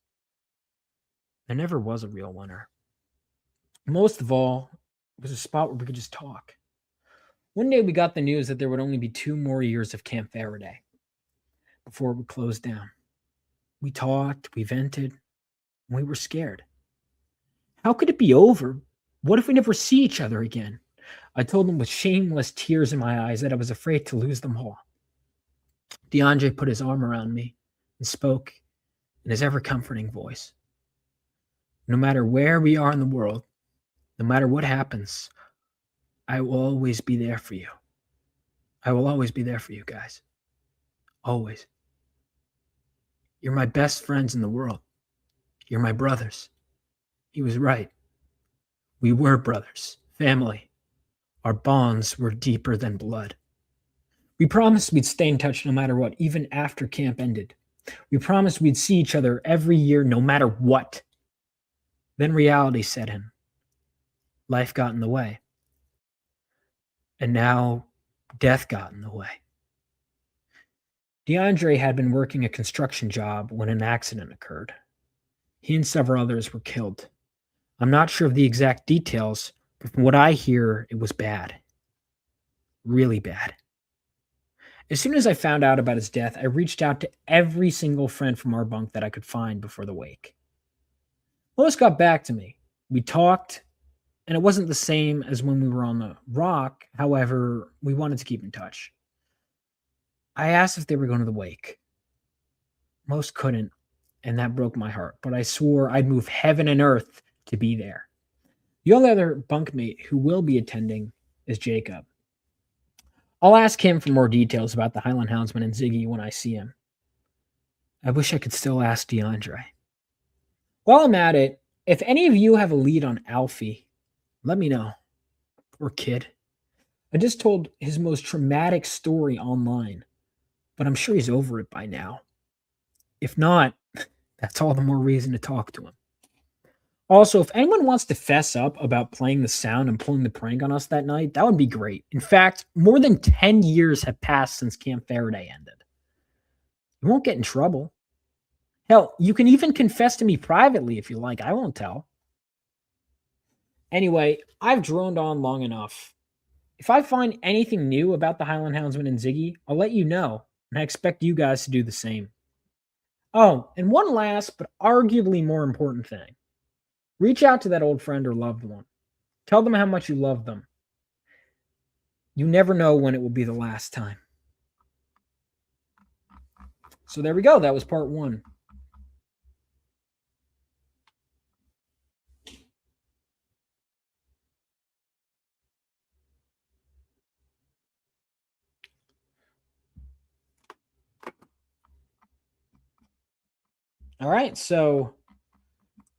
There never was a real winner. Most of all, it was a spot where we could just talk. One day we got the news that there would only be 2 more years of Camp Faraday before it would close down. We talked, we vented, and we were scared. How could it be over? What if we never see each other again? I told them with shameless tears in my eyes that I was afraid to lose them all. DeAndre put his arm around me and spoke in his ever-comforting voice. No matter where we are in the world, no matter what happens, I will always be there for you. I will always be there for you guys. Always. You're my best friends in the world. You're my brothers. He was right. We were brothers, family. Our bonds were deeper than blood. We promised we'd stay in touch no matter what, even after camp ended. We promised we'd see each other every year no matter what. Then reality set in. Life got in the way. And now death got in the way. DeAndre had been working a construction job when an accident occurred. He and several others were killed. I'm not sure of the exact details, but from what I hear, it was bad. Really bad. As soon as I found out about his death, I reached out to every single friend from our bunk that I could find before the wake. Host got back to me. We talked, and it wasn't the same as when we were on the rock. However, we wanted to keep in touch. I asked if they were going to the wake. Most couldn't, and that broke my heart, but I swore I'd move heaven and earth to be there. The only other bunkmate who will be attending is Jacob. I'll ask him for more details about the Highland Houndsman and Ziggy when I see him. I wish I could still ask DeAndre. While I'm at it, if any of you have a lead on Alfie, let me know. Poor kid. I just told his most traumatic story online, but I'm sure he's over it by now. If not, that's all the more reason to talk to him. Also, if anyone wants to fess up about playing the sound and pulling the prank on us that night, that would be great. In fact, more than 10 years have passed since Camp Faraday ended. You won't get in trouble. Hell, you can even confess to me privately if you like. I won't tell. Anyway, I've droned on long enough. If I find anything new about the Highland Houndsman and Ziggy, I'll let you know, and I expect you guys to do the same. Oh, and one last but arguably more important thing. Reach out to that old friend or loved one. Tell them how much you love them. You never know when it will be the last time. So there we go. That was part 1. All right, so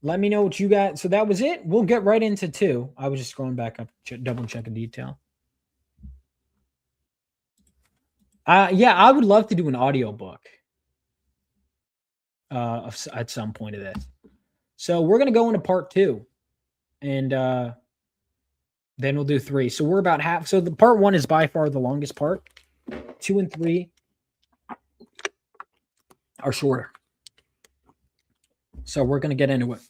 let me know what you got. So that was it. We'll get right into 2. I was just scrolling back up, double check a detail. Yeah, I would love to do an audiobook at some point of this. So we're going to go into part 2, and then we'll do 3. So we're about half. So the part 1 is by far the longest part. 2 and 3 are shorter. So we're going to get into it.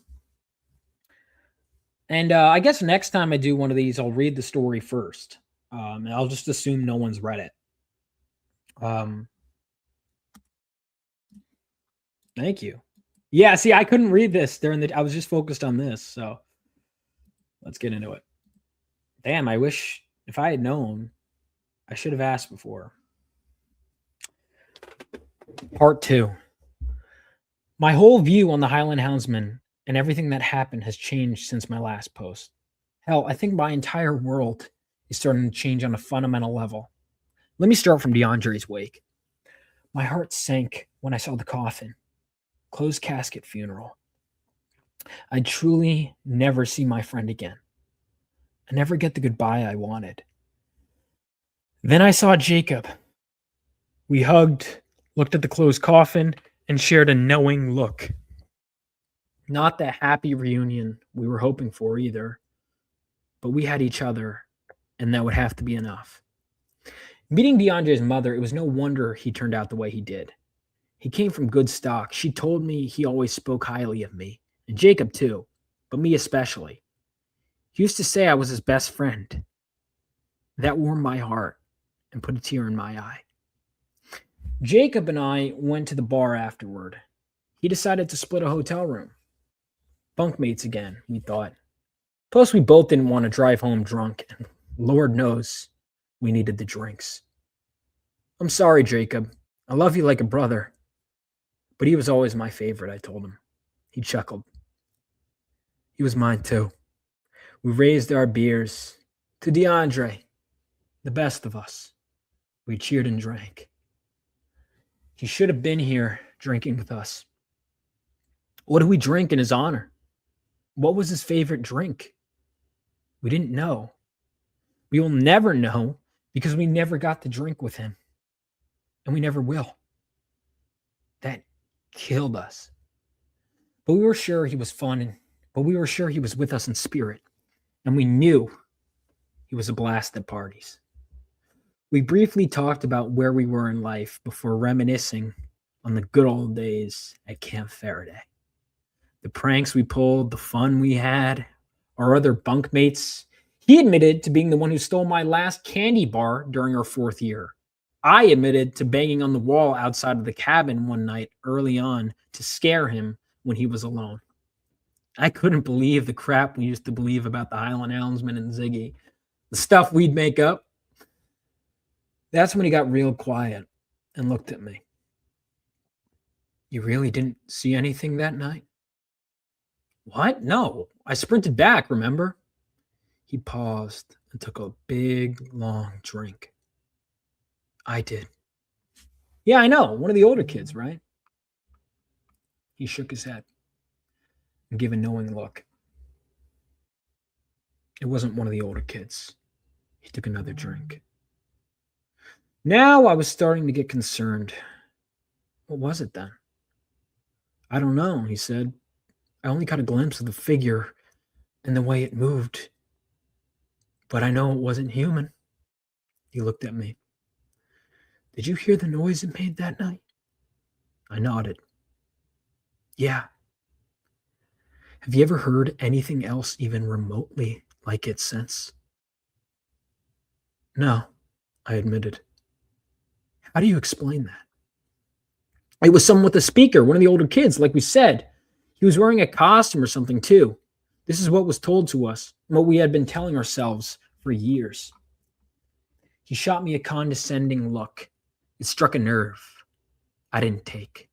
And I guess next time I do one of these, I'll read the story first. And I'll just assume no one's read it. Thank you. Yeah, see, I couldn't read this I was just focused on this. So let's get into it. Damn, I wish if I had known, I should have asked before. Part 2. My whole view on the Highland Houndsman and everything that happened has changed since my last post. Hell, I think my entire world is starting to change on a fundamental level. Let me start from DeAndre's wake. My heart sank when I saw the coffin. Closed casket funeral. I'd truly never see my friend again. I never get the goodbye I wanted. Then I saw Jacob. We hugged, looked at the closed coffin, and shared a knowing look. Not the happy reunion we were hoping for either, but we had each other, and that would have to be enough. Meeting DeAndre's mother, it was no wonder he turned out the way he did. He came from good stock. She told me he always spoke highly of me, and Jacob too, but me especially. He used to say I was his best friend. That warmed my heart and put a tear in my eye. Jacob and I went to the bar afterward. He decided to split a hotel room. Bunkmates again, we thought. Plus, we both didn't want to drive home drunk, and Lord knows we needed the drinks. I'm sorry, Jacob. I love you like a brother. But he was always my favorite, I told him. He chuckled. He was mine too. We raised our beers. To DeAndre, the best of us. We cheered and drank. He should have been here drinking with us. What did we drink in his honor? What was his favorite drink? We didn't know. We will never know because we never got to drink with him. And we never will. That killed us. But we were sure he was fun, but we were sure he was with us in spirit. And we knew he was a blast at parties. We briefly talked about where we were in life before reminiscing on the good old days at Camp Faraday. The pranks we pulled, the fun we had, our other bunkmates. He admitted to being the one who stole my last candy bar during our 4th year. I admitted to banging on the wall outside of the cabin one night early on to scare him when he was alone. I couldn't believe the crap we used to believe about the Highland Houndsman and Ziggy. The stuff we'd make up. That's when he got real quiet and looked at me. You really didn't see anything that night? What? No. I sprinted back, remember? He paused and took a big, long drink. I did. Yeah, I know. One of the older kids, right? He shook his head and gave a knowing look. It wasn't one of the older kids. He took another drink. Now I was starting to get concerned. What was it then? I don't know, he said. I only caught a glimpse of the figure and the way it moved. But I know it wasn't human. He looked at me. Did you hear the noise it made that night? I nodded. Yeah. Have you ever heard anything else even remotely like it since? No, I admitted. How do you explain that? It was someone with a speaker, one of the older kids, like we said. He was wearing a costume or something, too. This is what was told to us, what we had been telling ourselves for years. He shot me a condescending look. It struck a nerve I didn't take.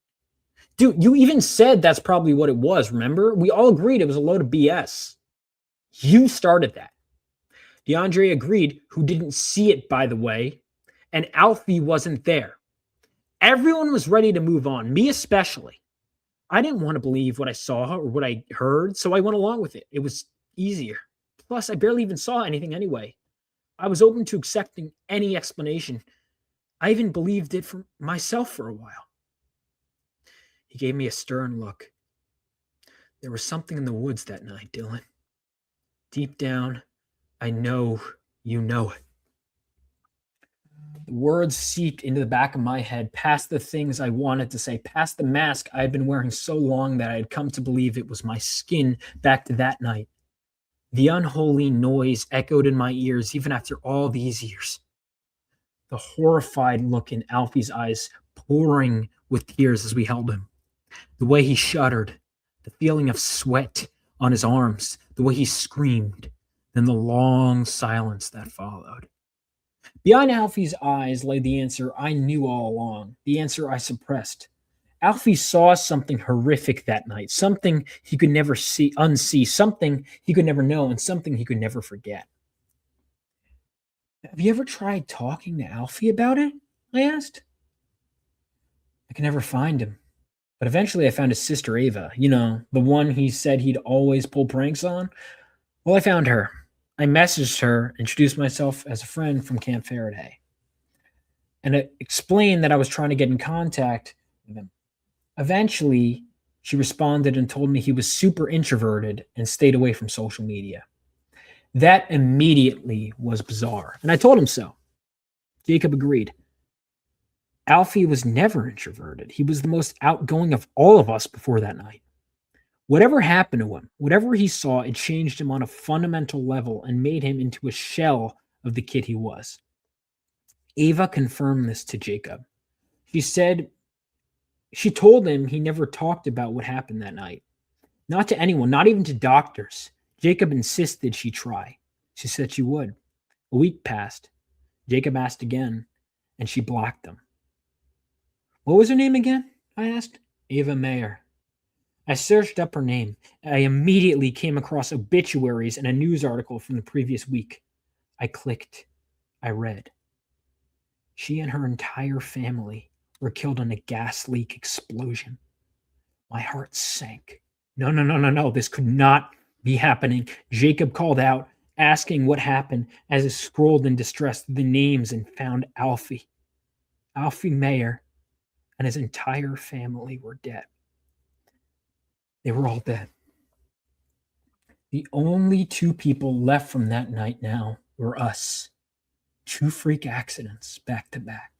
Dude, you even said that's probably what it was, remember? We all agreed it was a load of BS. You started that. DeAndre agreed, who didn't see it, by the way, and Alfie wasn't there. Everyone was ready to move on, me especially. I didn't want to believe what I saw or what I heard, so I went along with it. It was easier. Plus, I barely even saw anything anyway. I was open to accepting any explanation. I even believed it for myself for a while. He gave me a stern look. There was something in the woods that night, Dylan. Deep down, I know you know it. The words seeped into the back of my head, past the things I wanted to say, past the mask I had been wearing so long that I had come to believe it was my skin back to that night. The unholy noise echoed in my ears even after all these years. The horrified look in Alfie's eyes pouring with tears as we held him. The way he shuddered, the feeling of sweat on his arms, the way he screamed, then the long silence that followed. Behind Alfie's eyes lay the answer I knew all along, the answer I suppressed. Alfie saw something horrific that night, something he could never unsee, something he could never know, and something he could never forget. Have you ever tried talking to Alfie about it? I asked. I could never find him. But eventually I found his sister Ava, the one he said he'd always pull pranks on. Well, I found her. I messaged her, introduced myself as a friend from Camp Faraday, and I explained that I was trying to get in contact with him. Eventually, she responded and told me he was super introverted and stayed away from social media. That immediately was bizarre, and I told him so. Jacob agreed. Alfie was never introverted. He was the most outgoing of all of us before that night. Whatever happened to him, whatever he saw, it changed him on a fundamental level and made him into a shell of the kid he was. Ava confirmed this to Jacob. She told him he never talked about what happened that night. Not to anyone, not even to doctors. Jacob insisted she try. She said she would. A week passed. Jacob asked again, and she blocked him. What was her name again? I asked. Ava Mayer. I searched up her name. I immediately came across obituaries and a news article from the previous week. I clicked. I read. She and her entire family were killed in a gas leak explosion. My heart sank. No. This could not be happening. Jacob called out, asking what happened as I scrolled in distress through the names and found Alfie. Alfie Mayer and his entire family were dead. They were all dead. The only two people left from that night now were us. 2 freak accidents back to back.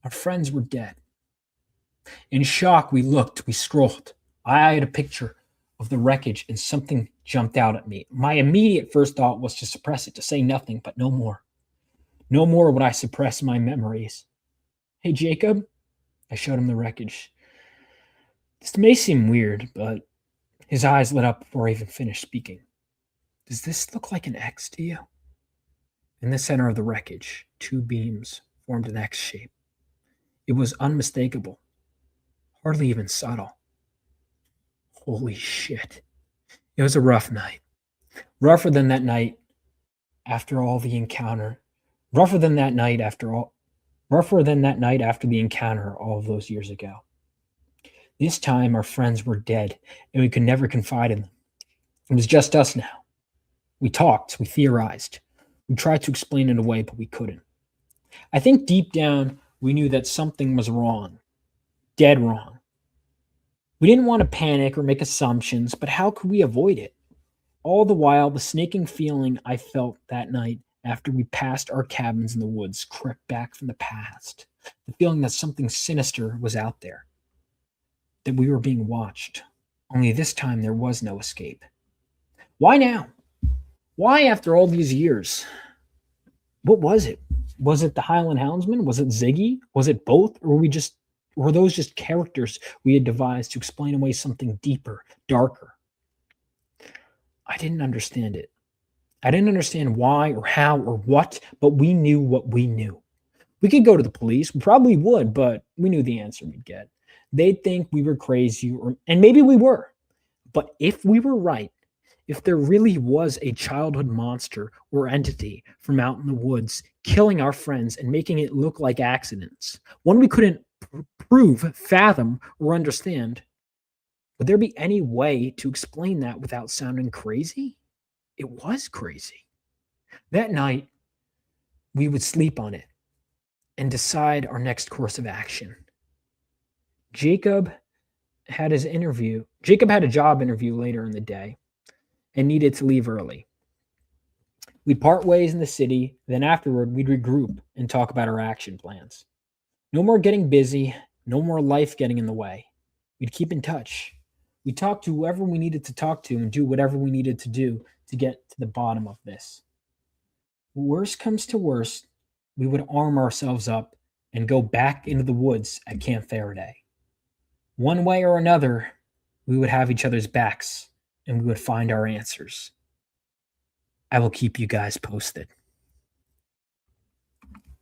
Our friends were dead. In shock, we looked, we scrolled. I had a picture of the wreckage and something jumped out at me. My immediate first thought was to suppress it, to say nothing, but no more. No more would I suppress my memories. Hey, Jacob, I showed him the wreckage. This may seem weird, but His eyes lit up before I even finished speaking. Does this look like an X to you? In the center of the wreckage, two beams formed an X shape. It was unmistakable, hardly even subtle. Holy shit. It was a rough night. Rougher than that night after all the encounter. Rougher than that night after all. Rougher than that night after the encounter all of those years ago. This time our friends were dead and we could never confide in them. It was just us now. We talked, we theorized. We tried to explain it away, but we couldn't. I think deep down we knew that something was wrong. Dead wrong. We didn't want to panic or make assumptions, but how could we avoid it? All the while, the snaking feeling I felt that night after we passed our cabins in the woods crept back from the past. The feeling that something sinister was out there, that we were being watched. Only this time there was no escape. Why now? Why after all these years? What was it? Was it the Highland Houndsman? Was it Ziggy? Was it both? Or were those just characters we had devised to explain away something deeper, darker? I didn't understand it. I didn't understand why or how or what, but we knew what we knew. We could go to the police. We probably would, but we knew the answer we'd get. They'd think we were crazy, and maybe we were. But if we were right, if there really was a childhood monster or entity from out in the woods killing our friends and making it look like accidents, one we couldn't prove, fathom, or understand, would there be any way to explain that without sounding crazy? It was crazy. That night, we would sleep on it and decide our next course of action. Jacob had a job interview later in the day and needed to leave early. We'd part ways in the city, then afterward, we'd regroup and talk about our action plans. No more getting busy, no more life getting in the way. We'd keep in touch. We'd talk to whoever we needed to talk to and do whatever we needed to do to get to the bottom of this. Worst comes to worst, we would arm ourselves up and go back into the woods at Camp Faraday. One way or another, we would have each other's backs and we would find our answers. I will keep you guys posted.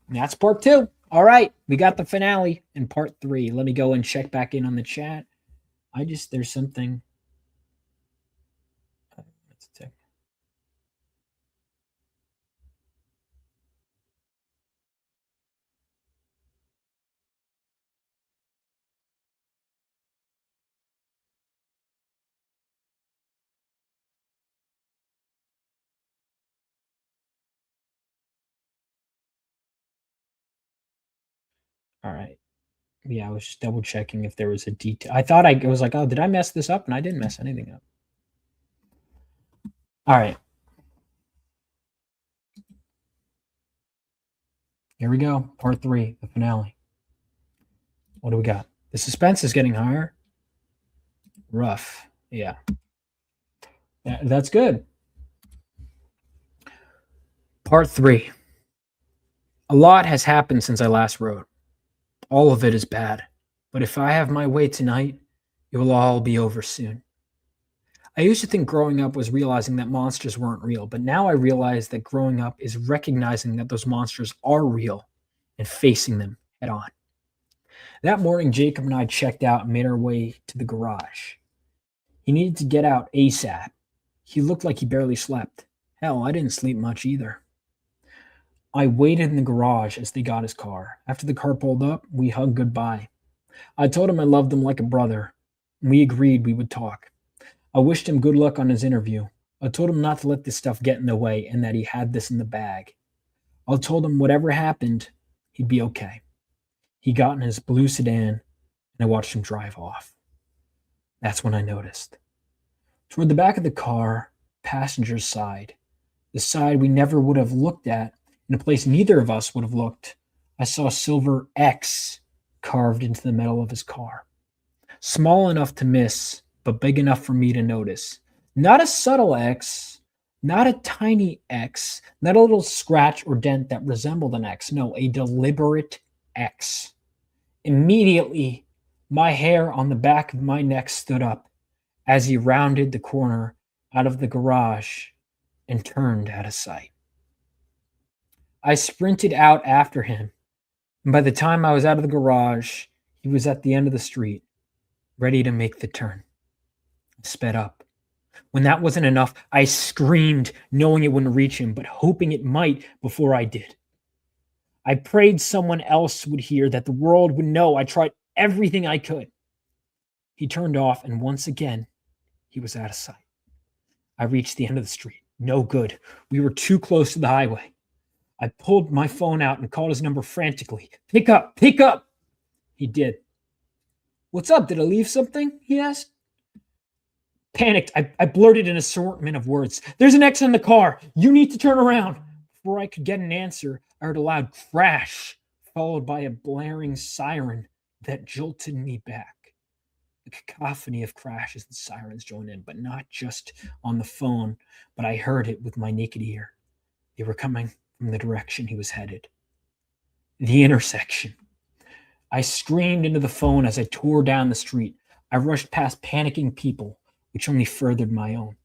And that's part 2. All right, we got the finale in part 3. Let me go and check back in on the chat. There's something. Let's check. All right. Yeah, I was just double checking if there was a detail. I was like, oh, did I mess this up? And I didn't mess anything up. All right. Here we go. Part 3, the finale. What do we got? The suspense is getting higher. Rough. Yeah. That's good. Part 3. A lot has happened since I last wrote. All of it is bad. But if I have my way tonight, it will all be over soon. I used to think growing up was realizing that monsters weren't real, but now I realize that growing up is recognizing that those monsters are real and facing them head on. That morning, Jacob and I checked out and made our way to the garage. He needed to get out ASAP. He looked like he barely slept. Hell, I didn't sleep much either. I waited in the garage as they got his car. After the car pulled up, we hugged goodbye. I told him I loved him like a brother, and we agreed we would talk. I wished him good luck on his interview. I told him not to let this stuff get in the way and that he had this in the bag. I told him whatever happened, he'd be okay. He got in his blue sedan, and I watched him drive off. That's when I noticed. Toward the back of the car, passenger's side, the side we never would have looked at, in a place neither of us would have looked, I saw a silver X carved into the metal of his car. Small enough to miss, but big enough for me to notice. Not a subtle X, not a tiny X, not a little scratch or dent that resembled an X. No, a deliberate X. Immediately, my hair on the back of my neck stood up. as he rounded the corner out of the garage and turned out of sight. I sprinted out after him, and by the time I was out of the garage, he was at the end of the street, ready to make the turn. I sped up. When that wasn't enough, I screamed, knowing it wouldn't reach him, but hoping it might before I did. I prayed someone else would hear, that the world would know I tried everything I could. He turned off, and once again, he was out of sight. I reached the end of the street. No good. We were too close to the highway. I pulled my phone out and called his number frantically. Pick up, pick up. He did. What's up? Did I leave something? He asked. Panicked, I blurted an assortment of words. There's an X in the car. You need to turn around. Before I could get an answer, I heard a loud crash, followed by a blaring siren that jolted me back. A cacophony of crashes and sirens joined in, but not just on the phone, but I heard it with my naked ear. They were coming from the direction he was headed. The intersection. I screamed into the phone as I tore down the street. I rushed past panicking people, which only furthered my own.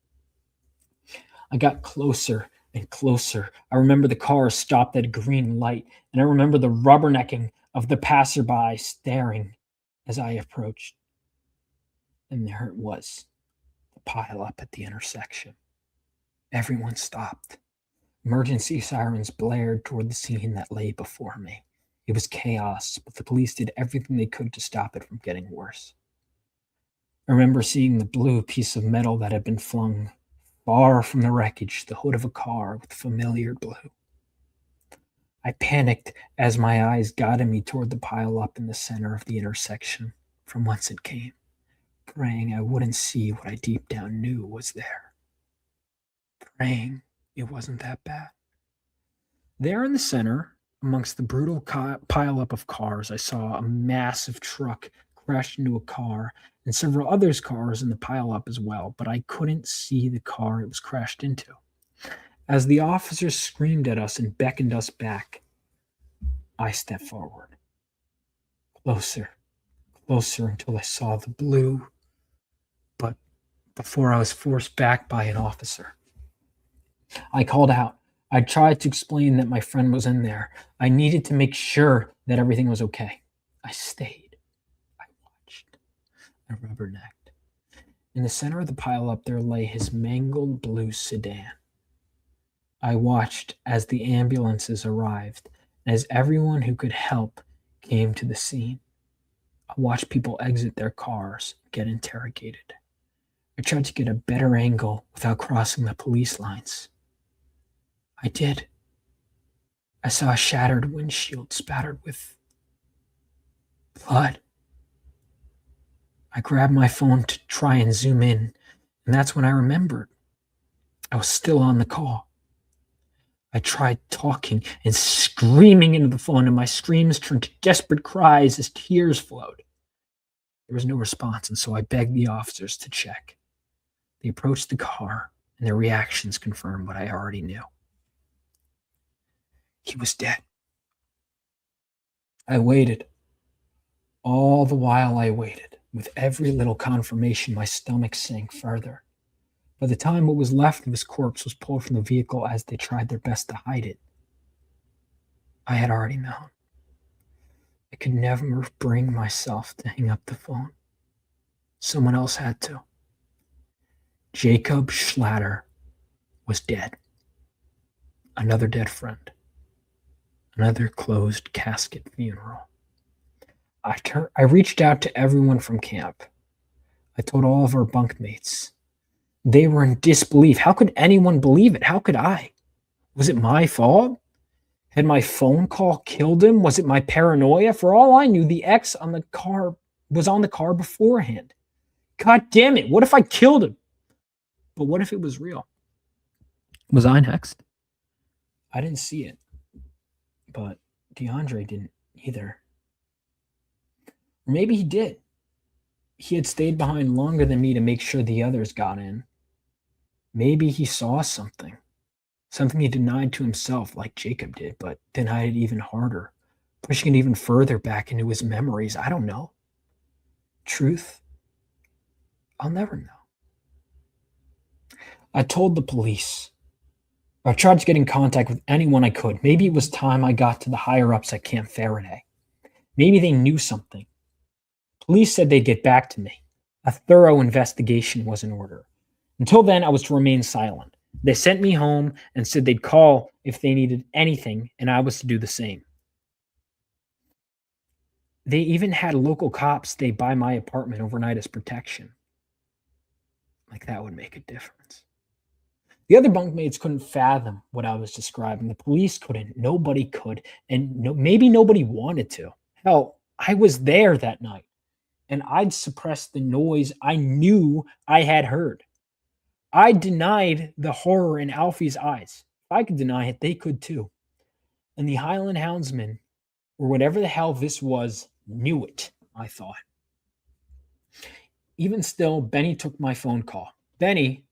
I got closer and closer. I remember the car stopped at a green light, and I remember the rubbernecking of the passerby staring as I approached. And there it was, the pile up at the intersection. Everyone stopped. Emergency sirens blared toward the scene that lay before me. It was chaos, but the police did everything they could to stop it from getting worse. I remember seeing the blue piece of metal that had been flung far from the wreckage, the hood of a car with familiar blue. I panicked as my eyes guided me toward the pile up in the center of the intersection from whence it came, praying I wouldn't see what I deep down knew was there. Praying it wasn't that bad. There in the center, amongst the brutal pile-up of cars, I saw a massive truck crash into a car and several others' cars in the pile-up as well, but I couldn't see the car it was crashed into. As the officers screamed at us and beckoned us back, I stepped forward. Closer, closer until I saw the blue, but before I was forced back by an officer. I called out. I tried to explain that my friend was in there. I needed to make sure that everything was okay. I stayed. I watched. I rubbernecked. In the center of the pile-up, there lay his mangled blue sedan. I watched as the ambulances arrived, and as everyone who could help came to the scene. I watched people exit their cars, get interrogated. I tried to get a better angle without crossing the police lines. I did. I saw a shattered windshield spattered with blood. I grabbed my phone to try and zoom in, and that's when I remembered. I was still on the call. I tried talking and screaming into the phone, and my screams turned to desperate cries as tears flowed. There was no response, and so I begged the officers to check. They approached the car, and their reactions confirmed what I already knew. He was dead. I waited. All the while I waited. With every little confirmation, my stomach sank further. By the time what was left of his corpse was pulled from the vehicle as they tried their best to hide it, I had already known. I could never bring myself to hang up the phone. Someone else had to. Jacob Schlatter was dead. Another dead friend. Another closed casket funeral. I reached out to everyone from camp. I told all of our bunkmates. They were in disbelief. How could anyone believe it? How could I? Was it my fault? Had my phone call killed him? Was it my paranoia? For all I knew, the X on the car was on the car beforehand. God damn it. What if I killed him? But what if it was real? Was I next? I didn't see it. But DeAndre didn't either. Or maybe he did. He had stayed behind longer than me to make sure the others got in. Maybe he saw something. Something he denied to himself like Jacob did, but denied it even harder, pushing it even further back into his memories. I don't know. Truth? I'll never know. I told the police. I tried to get in contact with anyone I could. Maybe it was time I got to the higher ups at Camp Faraday. Maybe they knew something. Police said they'd get back to me. A thorough investigation was in order. Until then, I was to remain silent. They sent me home and said they'd call if they needed anything, and I was to do the same. They even had local cops stay by my apartment overnight as protection. Like that would make a difference. The other bunkmates couldn't fathom what I was describing. The police couldn't. Nobody could. And maybe nobody wanted to. Hell, I was there that night, and I'd suppressed the noise I knew I had heard. I denied the horror in Alfie's eyes. If I could deny it, they could too. And the Highland Houndsman, or whatever the hell this was, knew it, I thought. Even still, Benny took my phone call. Benny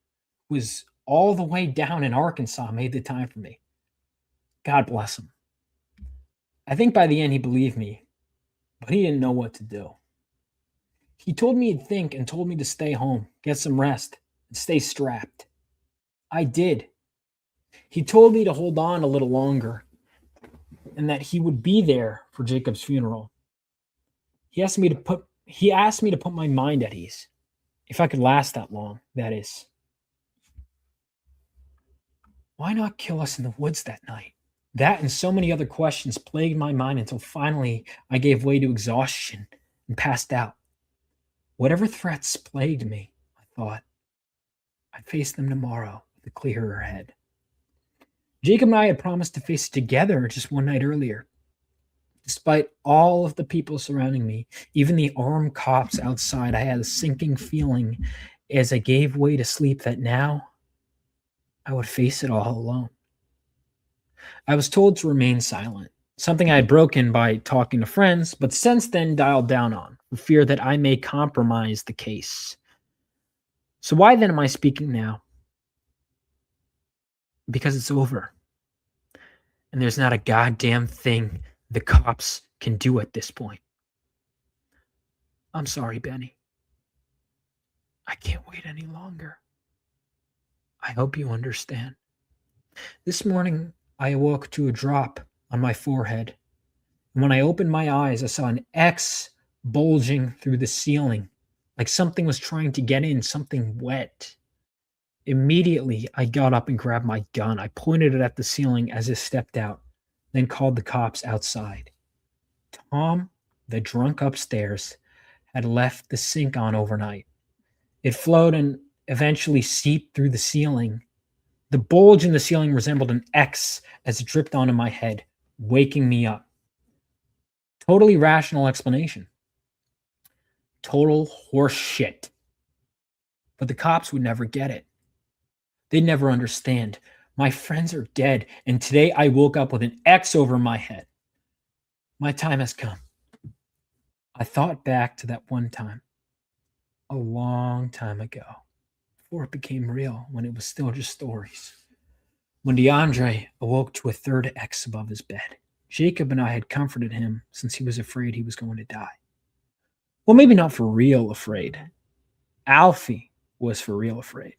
was all the way down in Arkansas, made the time for me. God bless him. I think by the end he believed me, but he didn't know what to do. He told me he'd think and told me to stay home, get some rest, and stay strapped. I did. He told me to hold on a little longer and that he would be there for Jacob's funeral. He asked me to put my mind at ease. If I could last that long, that is. Why not kill us in the woods that night? That and so many other questions plagued my mind until finally I gave way to exhaustion and passed out. Whatever threats plagued me, I thought, I'd face them tomorrow with a clearer head. Jacob and I had promised to face it together just one night earlier. Despite all of the people surrounding me, even the armed cops outside, I had a sinking feeling as I gave way to sleep that now I would face it all alone. I was told to remain silent, something I had broken by talking to friends, but since then dialed down on, for fear that I may compromise the case. So why then am I speaking now? Because it's over. And there's not a goddamn thing the cops can do at this point. I'm sorry, Benny. I can't wait any longer. I hope you understand. This morning, I awoke to a drop on my forehead. And when I opened my eyes, I saw an X bulging through the ceiling, like something was trying to get in, something wet. Immediately, I got up and grabbed my gun. I pointed it at the ceiling as I stepped out, then called the cops outside. Tom, the drunk upstairs, had left the sink on overnight. It flowed and eventually seeped through the ceiling. The bulge in the ceiling resembled an X as it dripped onto my head, waking me up. Totally rational explanation. Total horse shit. But the cops would never get it. They'd never understand. My friends are dead, and today I woke up with an X over my head. My time has come. I thought back to that one time, a long time ago, before it became real, when it was still just stories. When DeAndre awoke to a third X above his bed, Jacob and I had comforted him since he was afraid he was going to die. Well, maybe not for real afraid. Alfie was for real afraid.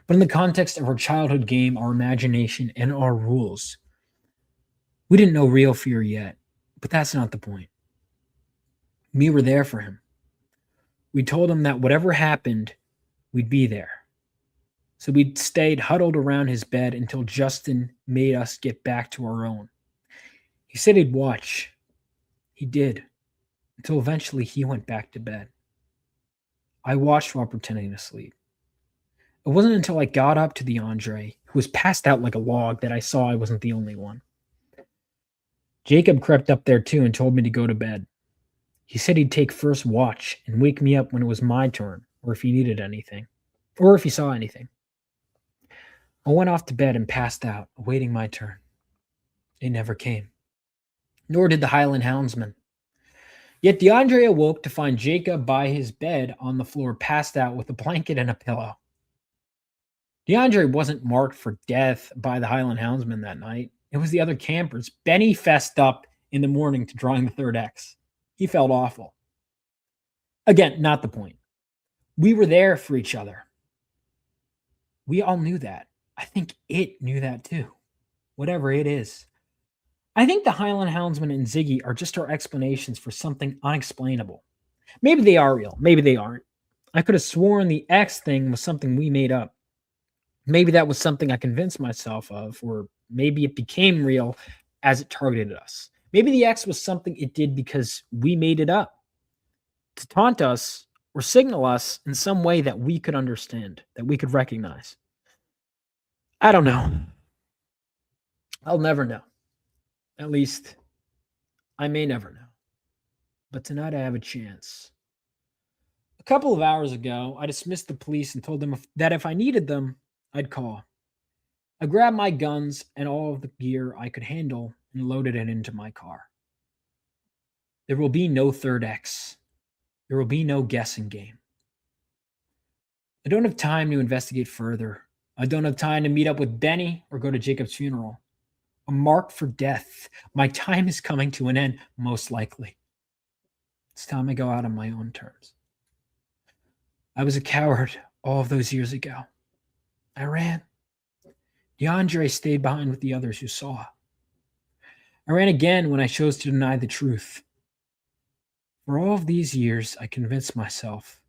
But in the context of our childhood game, our imagination, and our rules, we didn't know real fear yet. But that's not the point. We were there for him. We told him that whatever happened, we'd be there. So we stayed huddled around his bed until Justin made us get back to our own. He said he'd watch. He did, until eventually he went back to bed. I watched while pretending to sleep. It wasn't until I got up to DeAndre, who was passed out like a log, that I saw I wasn't the only one. Jacob crept up there too and told me to go to bed. He said he'd take first watch and wake me up when it was my turn, or if he needed anything, or if he saw anything. I went off to bed and passed out, awaiting my turn. It never came. Nor did the Highland Houndsman. Yet DeAndre awoke to find Jacob by his bed on the floor, passed out with a blanket and a pillow. DeAndre wasn't marked for death by the Highland Houndsman that night. It was the other campers. Benny fessed up in the morning to drawing the third X. He felt awful. Again, not the point. We were there for each other. We all knew that. I think it knew that too. Whatever it is. I think the Highland Houndsman and Ziggy are just our explanations for something unexplainable. Maybe they are real. Maybe they aren't. I could have sworn the X thing was something we made up. Maybe that was something I convinced myself of, or maybe it became real as it targeted us. Maybe the X was something it did because we made it up to taunt us or signal us in some way that we could understand, that we could recognize. I don't know. I'll never know. At least, I may never know. But tonight I have a chance. A couple of hours ago, I dismissed the police and told them that if I needed them, I'd call. I grabbed my guns and all of the gear I could handle and loaded it into my car. There will be no third X. There will be no guessing game. I don't have time to investigate further. I don't have time to meet up with Benny or go to Jacob's funeral. I'm marked for death. My time is coming to an end, most likely. It's time I go out on my own terms. I was a coward all of those years ago. I ran. DeAndre stayed behind with the others who saw. I ran again when I chose to deny the truth. For all of these years, I convinced myself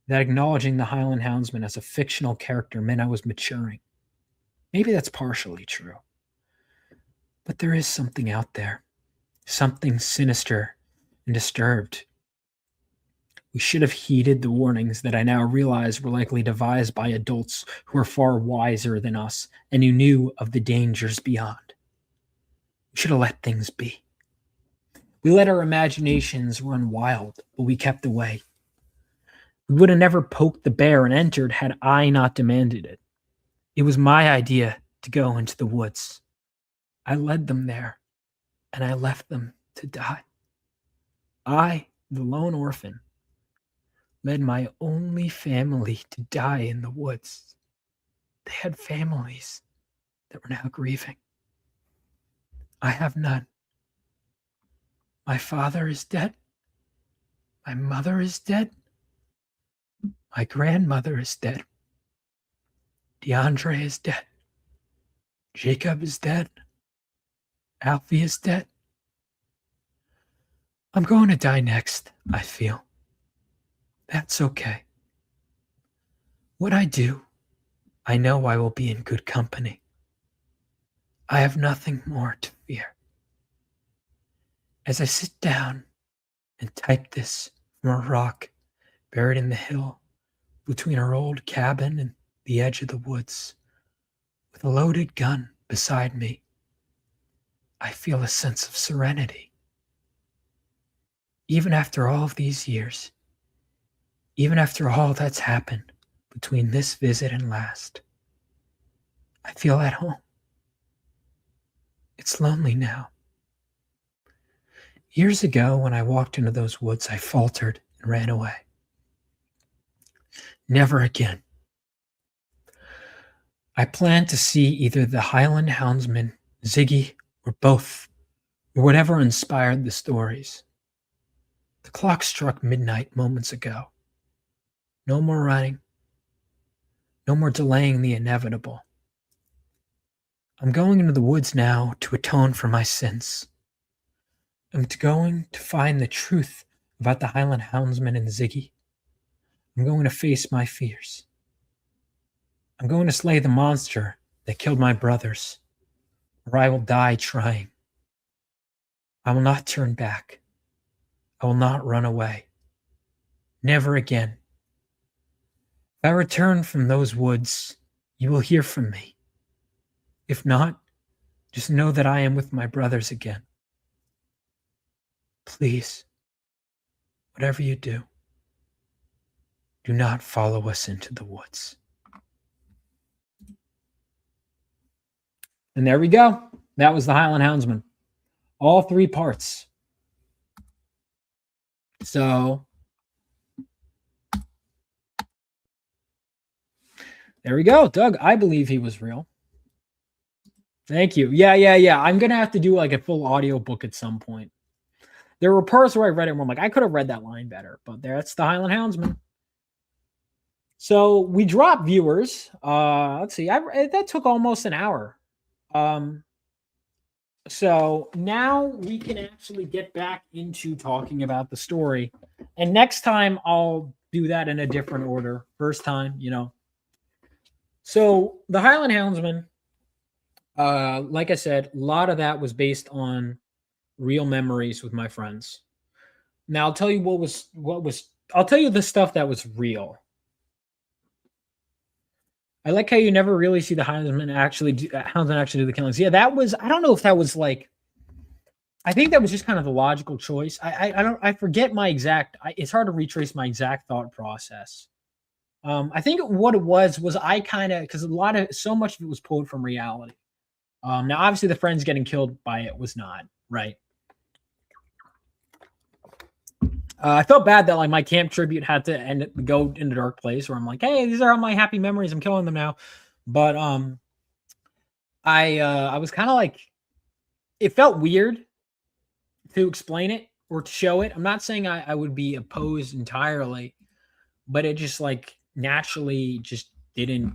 that acknowledging the Highland Houndsman as a fictional character meant I was maturing. Maybe that's partially true. But there is something out there, something sinister and disturbed. We should have heeded the warnings that I now realize were likely devised by adults who are far wiser than us and who knew of the dangers beyond. We should have let things be. We let our imaginations run wild, but we kept away. We would have never poked the bear and entered had I not demanded it. It was my idea to go into the woods. I led them there, and I left them to die. I, the lone orphan, led my only family to die in the woods. They had families that were now grieving. I have none. My father is dead. My mother is dead. My grandmother is dead. DeAndre is dead. Jacob is dead. Alfie is dead. I'm going to die next, I feel. That's okay. What I do, I know I will be in good company. I have nothing more to fear. As I sit down and type this from a rock buried in the hill between our old cabin and the edge of the woods, with a loaded gun beside me, I feel a sense of serenity. Even after all of these years, even after all that's happened between this visit and last, I feel at home. It's lonely now. Years ago, when I walked into those woods, I faltered and ran away. Never again. I planned to see either the Highland Houndsman, Ziggy, or both, or whatever inspired the stories. The clock struck midnight moments ago. No more running. No more delaying the inevitable. I'm going into the woods now to atone for my sins. I'm going to find the truth about the Highland Houndsman and Ziggy. I'm going to face my fears. I'm going to slay the monster that killed my brothers, or I will die trying. I will not turn back. I will not run away. Never again. If I return from those woods, you will hear from me. If not, just know that I am with my brothers again. Please, whatever you do, do not follow us into the woods. And there we go. That was the Highland Houndsman. All 3 parts. So, there we go. Doug, I believe he was real. Thank you. Yeah. I'm going to have to do like a full audio book at some point. There were parts where I read it where I'm like, I could have read that line better, but that's the Highland Houndsman. So we dropped viewers. Let's see. That took almost an hour. Um, so now we can actually get back into talking about the story. And next time I'll do that in a different order. First time, you know. So the Highland Houndsman, like I said, a lot of that was based on real memories with my friends. Now I'll tell you I'll tell you the stuff that was real. I like how you never really see the Houndsman actually do the killings. Yeah, that was, I don't know if that was like, I think that was just kind of the logical choice. I forget my exact. It's hard to retrace my exact thought process. I think what it was I kind of, because so much of it was pulled from reality. Now obviously the friends getting killed by it was not right. I felt bad that like my camp tribute had to go in a dark place where I'm like, hey, these are all my happy memories. I'm killing them now, but I was kind of like, it felt weird to explain it or to show it. I'm not saying I would be opposed entirely, but it just like naturally just didn't.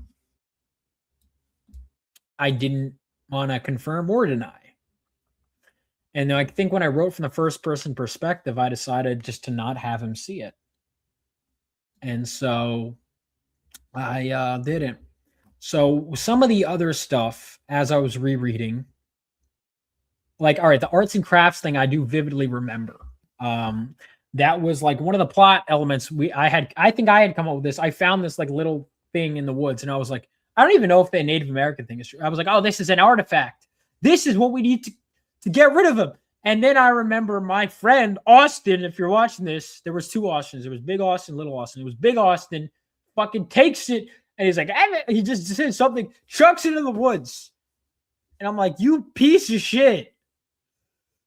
I didn't want to confirm or deny. And I think when I wrote from the first person perspective, I decided just to not have him see it. And so I didn't. So some of the other stuff, as I was rereading, like, all right, the arts and crafts thing I do vividly remember. That was like one of the plot elements I think I had come up with this. I found this like little thing in the woods, and I was like, I don't even know if the Native American thing is true. I was like, oh, this is an artifact. This is what we need to get rid of him. And then I remember my friend Austin, if you're watching this, there was two Austins. There was Big Austin, Little Austin. It was Big Austin, fucking takes it, and he's like, he just said something, chucks it in the woods. And I'm like, you piece of shit.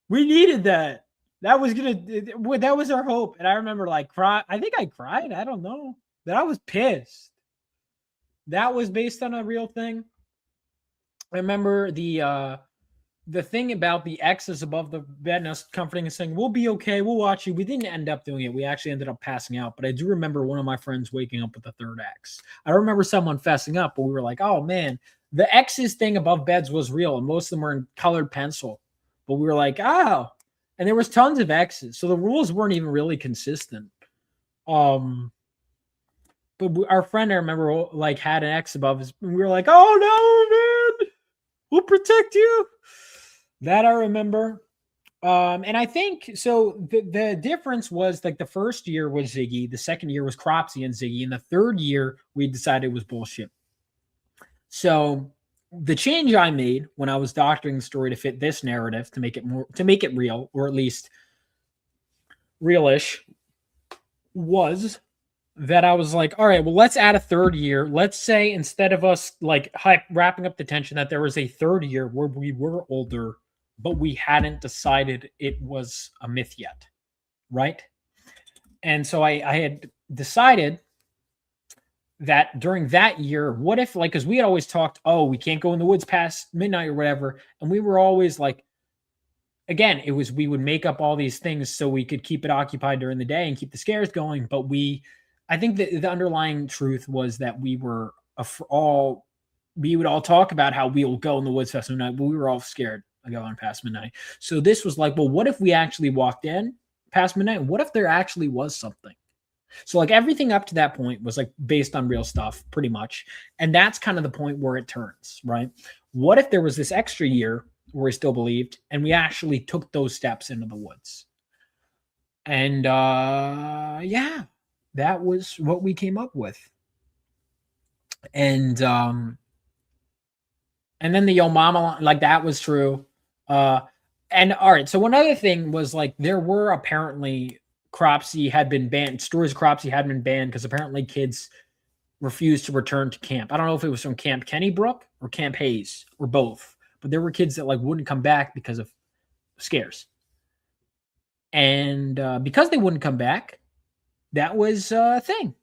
We needed that. That was our hope. And I remember like cry. I think I cried. I don't know. But I was pissed. That was based on a real thing. I remember the thing about the X's above the bed and us comforting and saying, we'll be okay, we'll watch you. We didn't end up doing it. We actually ended up passing out. But I do remember one of my friends waking up with the third X. I remember someone fessing up, but we were like, oh man, the X's thing above beds was real. And most of them were in colored pencil. But we were like, oh. And there was tons of X's. So the rules weren't even really consistent. But our friend, I remember, like had an X above us. And we were like, oh no, man. We'll protect you. That I remember. And I think so. The difference was like the first year was Ziggy, the second year was Cropsy and Ziggy, and the third year we decided it was bullshit. So the change I made when I was doctoring the story to fit this narrative to make it real, or at least realish, was that I was like, all right, well, let's add a third year. Let's say instead of us like wrapping up the tension that there was a third year where we were older, but we hadn't decided it was a myth yet, right? And so I had decided that during that year, what if, like, because we had always talked, oh, we can't go in the woods past midnight or whatever. And we were always like, again, we would make up all these things so we could keep it occupied during the day and keep the scares going. But I think that the underlying truth was that we would all talk about how we will go in the woods past midnight, but we were all scared of going past midnight. So this was like, well, what if we actually walked in past midnight? What if there actually was something? So like everything up to that point was like based on real stuff pretty much. And that's kind of the point where it turns, right? What if there was this extra year where we still believed and we actually took those steps into the woods? And yeah, that was what we came up with. And then the Yo Mama, like that was true. And all right, so one other thing was like there were apparently Cropsy had been banned. Stories of Cropsy had been banned because apparently kids refused to return to camp. I don't know if it was from Camp Kennybrook or Camp Hayes or both, but there were kids that like wouldn't come back because of scares. And because they wouldn't come back, that was a thing.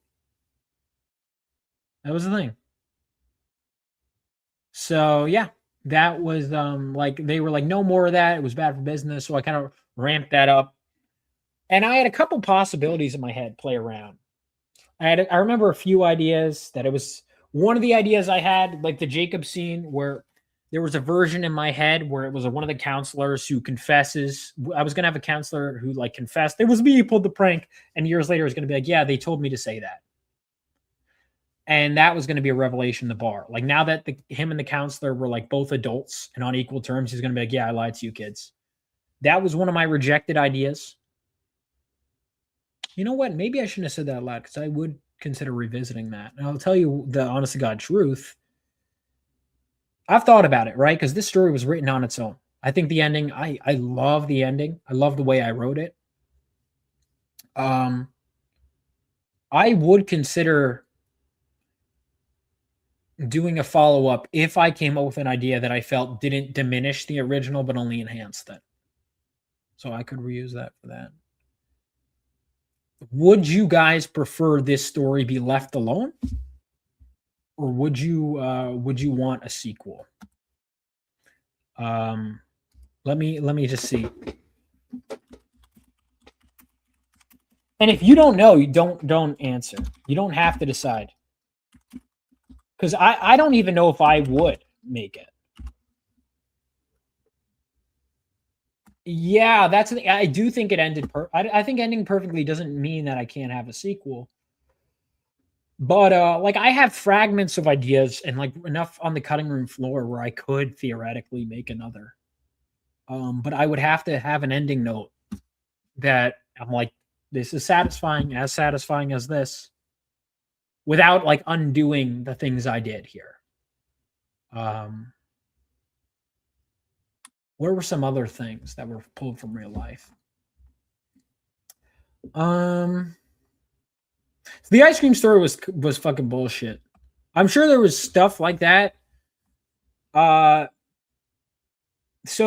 That was the thing. So yeah, that was like they were like no more of that. It was bad for business. So I kind of ramped that up. And I had a couple possibilities in my head play around. I remember a few ideas that it was one of the ideas I had, like the Jacob scene, where there was a version in my head where it was one of the counselors who confesses. I was gonna have a counselor who like confessed it was me who pulled the prank, and years later is gonna be like, yeah, they told me to say that, and that was gonna be a revelation in the bar. Like now that him and the counselor were like both adults and on equal terms, he's gonna be like, yeah, I lied to you kids. That was one of my rejected ideas. You know what? Maybe I shouldn't have said that out loud because I would consider revisiting that. And I'll tell you the honest to God truth. I've thought about it, right? Because this story was written on its own. I think the ending, I love the ending. I love the way I wrote it. I would consider doing a follow-up if I came up with an idea that I felt didn't diminish the original, but only enhanced it. So I could reuse that for that. Would you guys prefer this story be left alone? Or would you want a sequel? Let me just see. And if you don't know, you don't answer. You don't have to decide. Because I don't even know if I would make it. Yeah, that's I do think it ended. I think ending perfectly doesn't mean that I can't have a sequel. But like I have fragments of ideas and like enough on the cutting room floor where I could theoretically make another. But I would have to have an ending note that I'm like, this is satisfying as this, without like undoing the things I did here. Where were some other things that were pulled from real life? The ice cream story was fucking bullshit. I'm sure there was stuff like that. So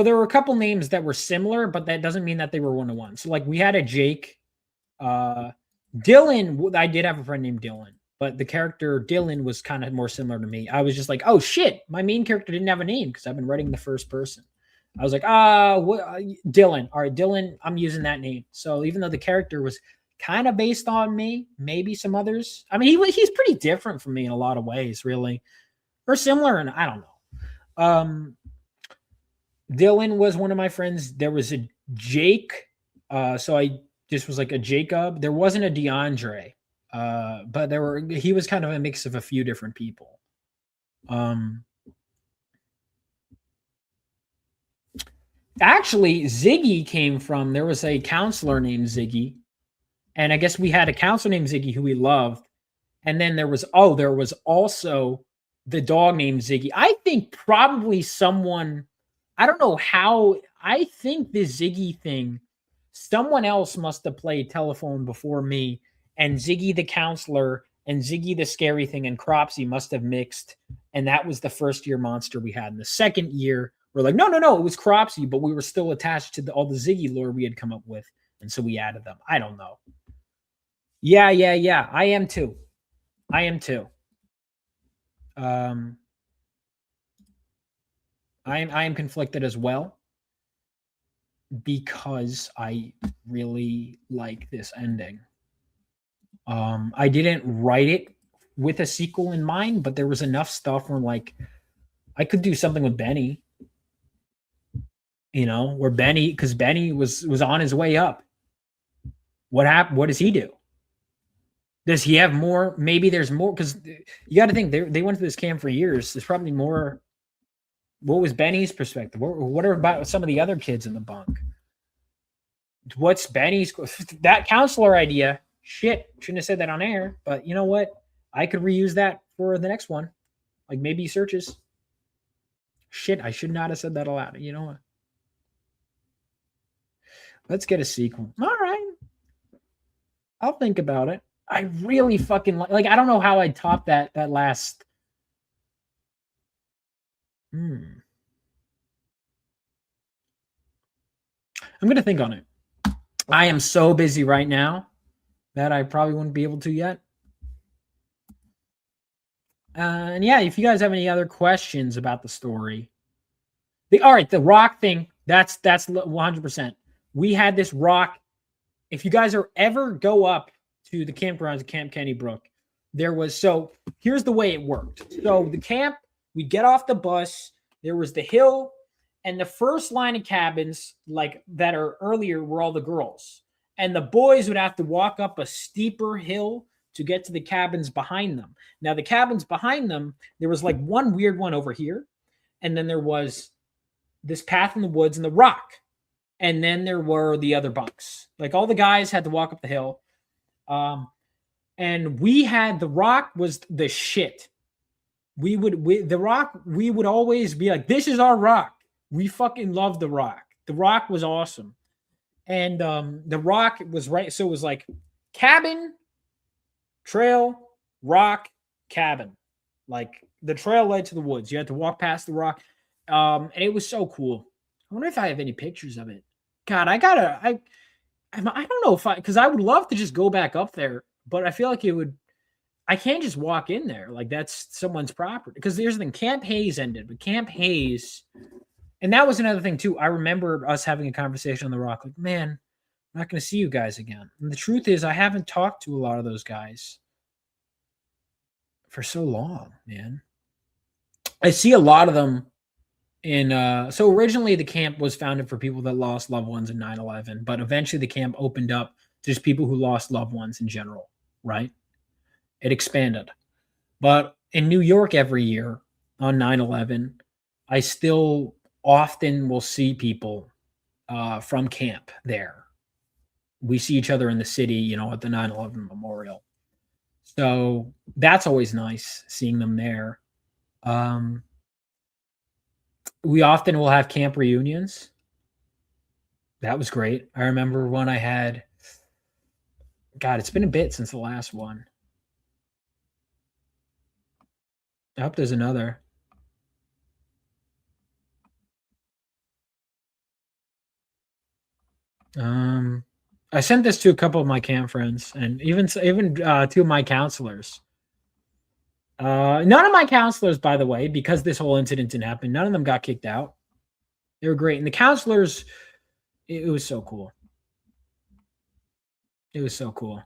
there were a couple names that were similar, but that doesn't mean that they were one to one. So like we had a Jake, Dylan. I did have a friend named Dylan, but the character Dylan was kind of more similar to me. I was just like, oh shit, my main character didn't have a name because I've been writing the first person. I was like, Dylan. All right, Dylan, I'm using that name. So even though the character was kind of based on me, maybe some others. I mean, he's pretty different from me in a lot of ways, really, or similar, and I don't know. Dylan was one of my friends. There was a Jake, so I just was like a Jacob. There wasn't a DeAndre, but he was kind of a mix of a few different people. Actually, Ziggy came from, there was a counselor named Ziggy, and I guess we had a counselor named Ziggy who we loved, and then there was also the dog named Ziggy. I think probably someone, I don't know how, I think the Ziggy thing, someone else must have played telephone before me, and Ziggy the counselor and Ziggy the scary thing and Cropsy must have mixed, and that was the first year monster we had. In the second year, we're like, no, it was Cropsy, but we were still attached to all the Ziggy lore we had come up with, and so we added them. I don't know. Yeah. I am too. I am conflicted as well because I really like this ending. I didn't write it with a sequel in mind, but there was enough stuff where like I could do something with Benny. You know, where Benny, because Benny was on his way up. What happened? What does he do? Does he have more? Maybe there's more, because you got to think they went to this camp for years. There's probably more. What was Benny's perspective? What are about some of the other kids in the bunk? What's Benny's that counselor idea? Shit, shouldn't have said that on air. But you know what? I could reuse that for the next one. Like maybe searches. Shit, I should not have said that aloud. You know what? Let's get a sequel. All right. I'll think about it. I really fucking like I don't know how I'd top that last. I'm gonna think on it. I am so busy right now that I probably wouldn't be able to yet. And yeah, if you guys have any other questions about the story, the rock thing, that's 100%. We had this rock. If you guys ever go up to the campgrounds at Camp Kennybrook, there was, so here's the way it worked. So the camp, we'd get off the bus, there was the hill, and the first line of cabins, like that are earlier, were all the girls. And the boys would have to walk up a steeper hill to get to the cabins behind them. Now, the cabins behind them, there was like one weird one over here, and then there was this path in the woods and the rock. And then there were the other bunks. Like all the guys had to walk up the hill. And we had, the rock was the shit. We would always be like, this is our rock. We fucking loved the rock. The rock was awesome. And the rock was right. So it was like cabin, trail, rock, cabin. Like the trail led to the woods. You had to walk past the rock. And it was so cool. I wonder if I have any pictures of it. God, I don't know if because I would love to just go back up there, but I feel like I can't just walk in there. Like that's someone's property. Because there's the thing, Camp Hayes ended, but Camp Hayes, and that was another thing too. I remember us having a conversation on the rock, like, man, I'm not going to see you guys again. And the truth is, I haven't talked to a lot of those guys for so long, man. I see a lot of them so originally the camp was founded for people that lost loved ones in 9/11, but eventually the camp opened up to just people who lost loved ones in general, right? It expanded. But in New York every year on 9/11, I still often will see people from camp there. We see each other in the city, at the 9/11 memorial. So that's always nice seeing them there. We often will have camp reunions. That was great. I remember one I had. God, it's been a bit since the last one. I hope there's another. I sent this to a couple of my camp friends and even two of my counselors. None of my counselors, by the way, because this whole incident didn't happen, none of them got kicked out. They were great. And the counselors, it was so cool. It was so cool.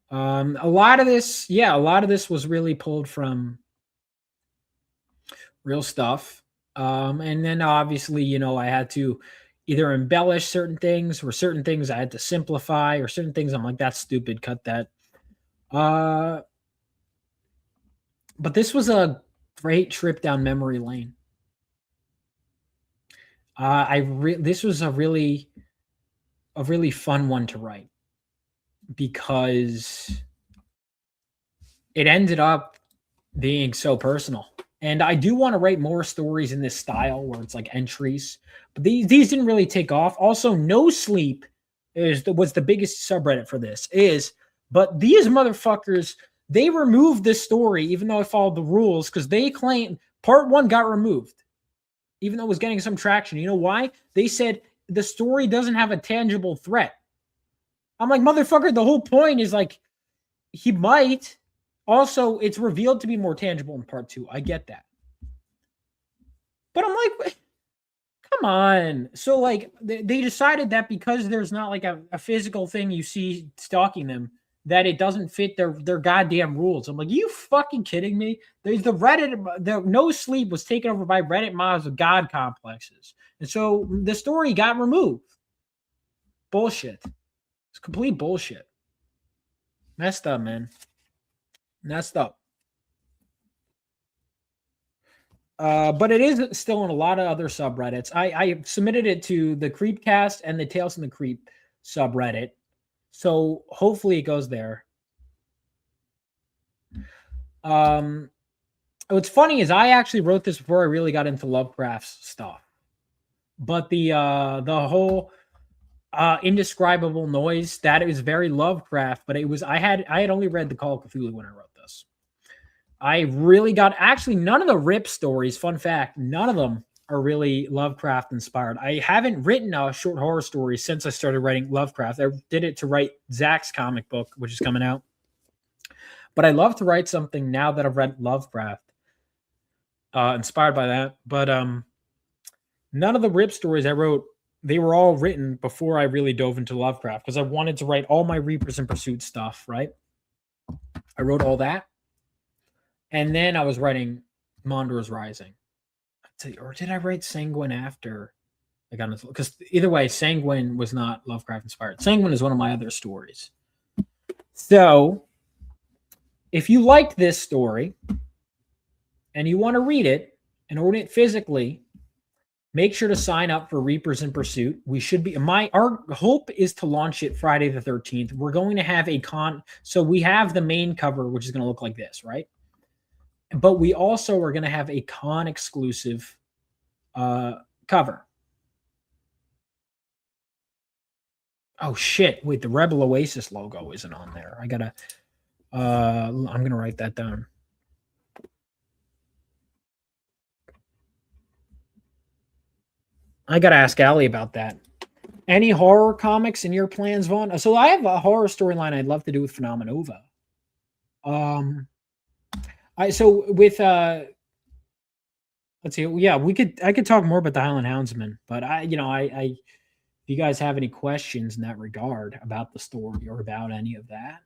A lot of this was really pulled from real stuff. And then obviously, I had to either embellish certain things or certain things I had to simplify or certain things I'm like, that's stupid, cut that. But this was a great trip down memory lane. This was a really fun one to write because it ended up being so personal. And I do want to write more stories in this style where it's like entries, but these didn't really take off. Also, No Sleep was the biggest subreddit for this but these motherfuckers, they removed this story, even though I followed the rules, because they claim part 1 got removed, even though it was getting some traction. You know why? They said the story doesn't have a tangible threat. I'm like, motherfucker, the whole point is like, he might. Also, it's revealed to be more tangible in part 2. I get that. But I'm like, come on. So like, they decided that because there's not like a physical thing you see stalking them, that it doesn't fit their goddamn rules. I'm like, you fucking kidding me? The No Sleep was taken over by Reddit mobs with God complexes. And so the story got removed. Bullshit. It's complete bullshit. Messed up, man. Messed up. But it is still in a lot of other subreddits. I submitted it to the Creepcast and the Tales from the Creep subreddit. So hopefully it goes there. What's funny is I actually wrote this before I really got into Lovecraft stuff. But the whole indescribable noise, that is very Lovecraft, but it was I had only read the Call of Cthulhu when I wrote this. I really got none of the Rip stories, fun fact, none of them are really Lovecraft inspired. I haven't written a short horror story since I started writing Lovecraft. I did it to write Zach's comic book, which is coming out. But I love to write something now that I've read Lovecraft, inspired by that. But none of the Rip stories I wrote they were all written before I really dove into Lovecraft because I wanted to write all my Reapers in Pursuit stuff, right? I wrote all that. And then I was writing Mondor's Rising. Or did I write Sanguine after I got into, because either way, Sanguine was not Lovecraft inspired. Sanguine is one of my other stories. So if you liked this story and you want to read it and own it physically, make sure to sign up for Reapers in Pursuit. We should be our hope is to launch it Friday the 13th. We're going to have a so we have the main cover, which is going to look like this, right? But we also are going to have a con exclusive cover. Oh shit! Wait, the Rebel Oasis logo isn't on there. I gotta. I'm gonna write that down. I gotta ask Allie about that. Any horror comics in your plans, Vaughn? So I have a horror storyline I'd love to do with Phenomenova. So with let's see, yeah, I could talk more about the Highland Houndsman, but if you guys have any questions in that regard about the story or about any of that,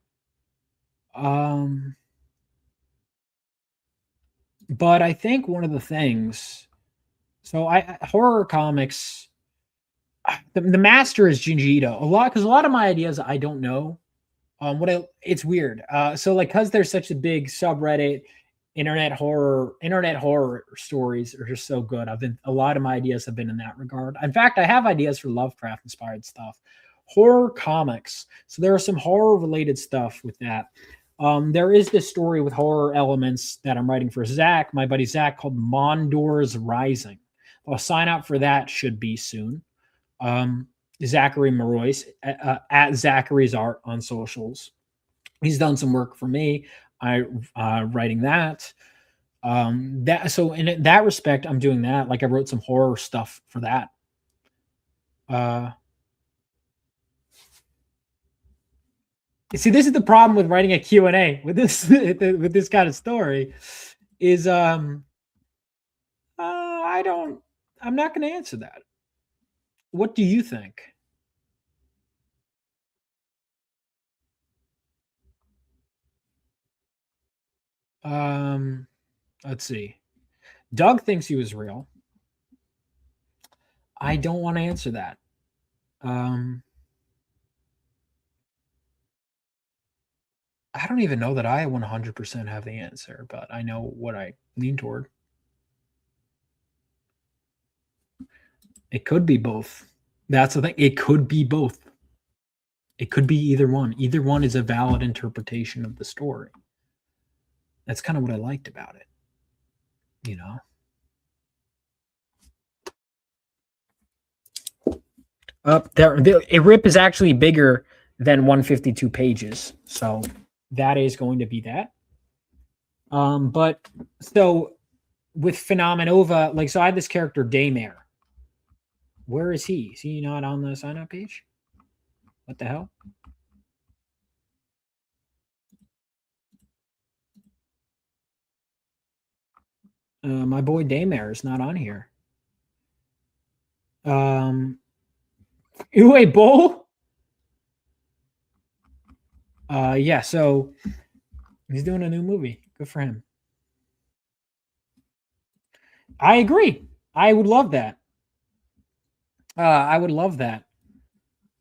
but I think one of the things, so horror comics, the master is Junji Ito because a lot of my ideas I don't know. It's weird. So like, cause there's such a big subreddit, internet horror stories are just so good. A lot of my ideas have been in that regard. In fact, I have ideas for Lovecraft inspired stuff, horror comics. So there are some horror related stuff with that. There is this story with horror elements that I'm writing for Zach, my buddy Zach, called Mondor's Rising. I'll sign up for that, should be soon. Zachary Marois at Zachary's Art on socials. He's done some work for me. Writing that. So in that respect, I'm doing that. Like I wrote some horror stuff for that. See, this is the problem with writing a Q&A with this with this kind of story is I'm not going to answer that. What do you think? Let's see. Doug thinks he was real. I don't want to answer that. I don't even know that I 100% have the answer, but I know what I lean toward. It could be both. That's the thing. It could be both. It could be either one. Either one is a valid interpretation of the story. That's kind of what I liked about it. You know? Up there, a rip is actually bigger than 152 pages. So that is going to be that. But so with Phenomenova, like, so I had this character Daymare. Where is he? Is he not on the sign up page? What the hell? My boy Daymare is not on here. Uwe Boll? Yeah, so he's doing a new movie. Good for him. I agree. I would love that. I would love that.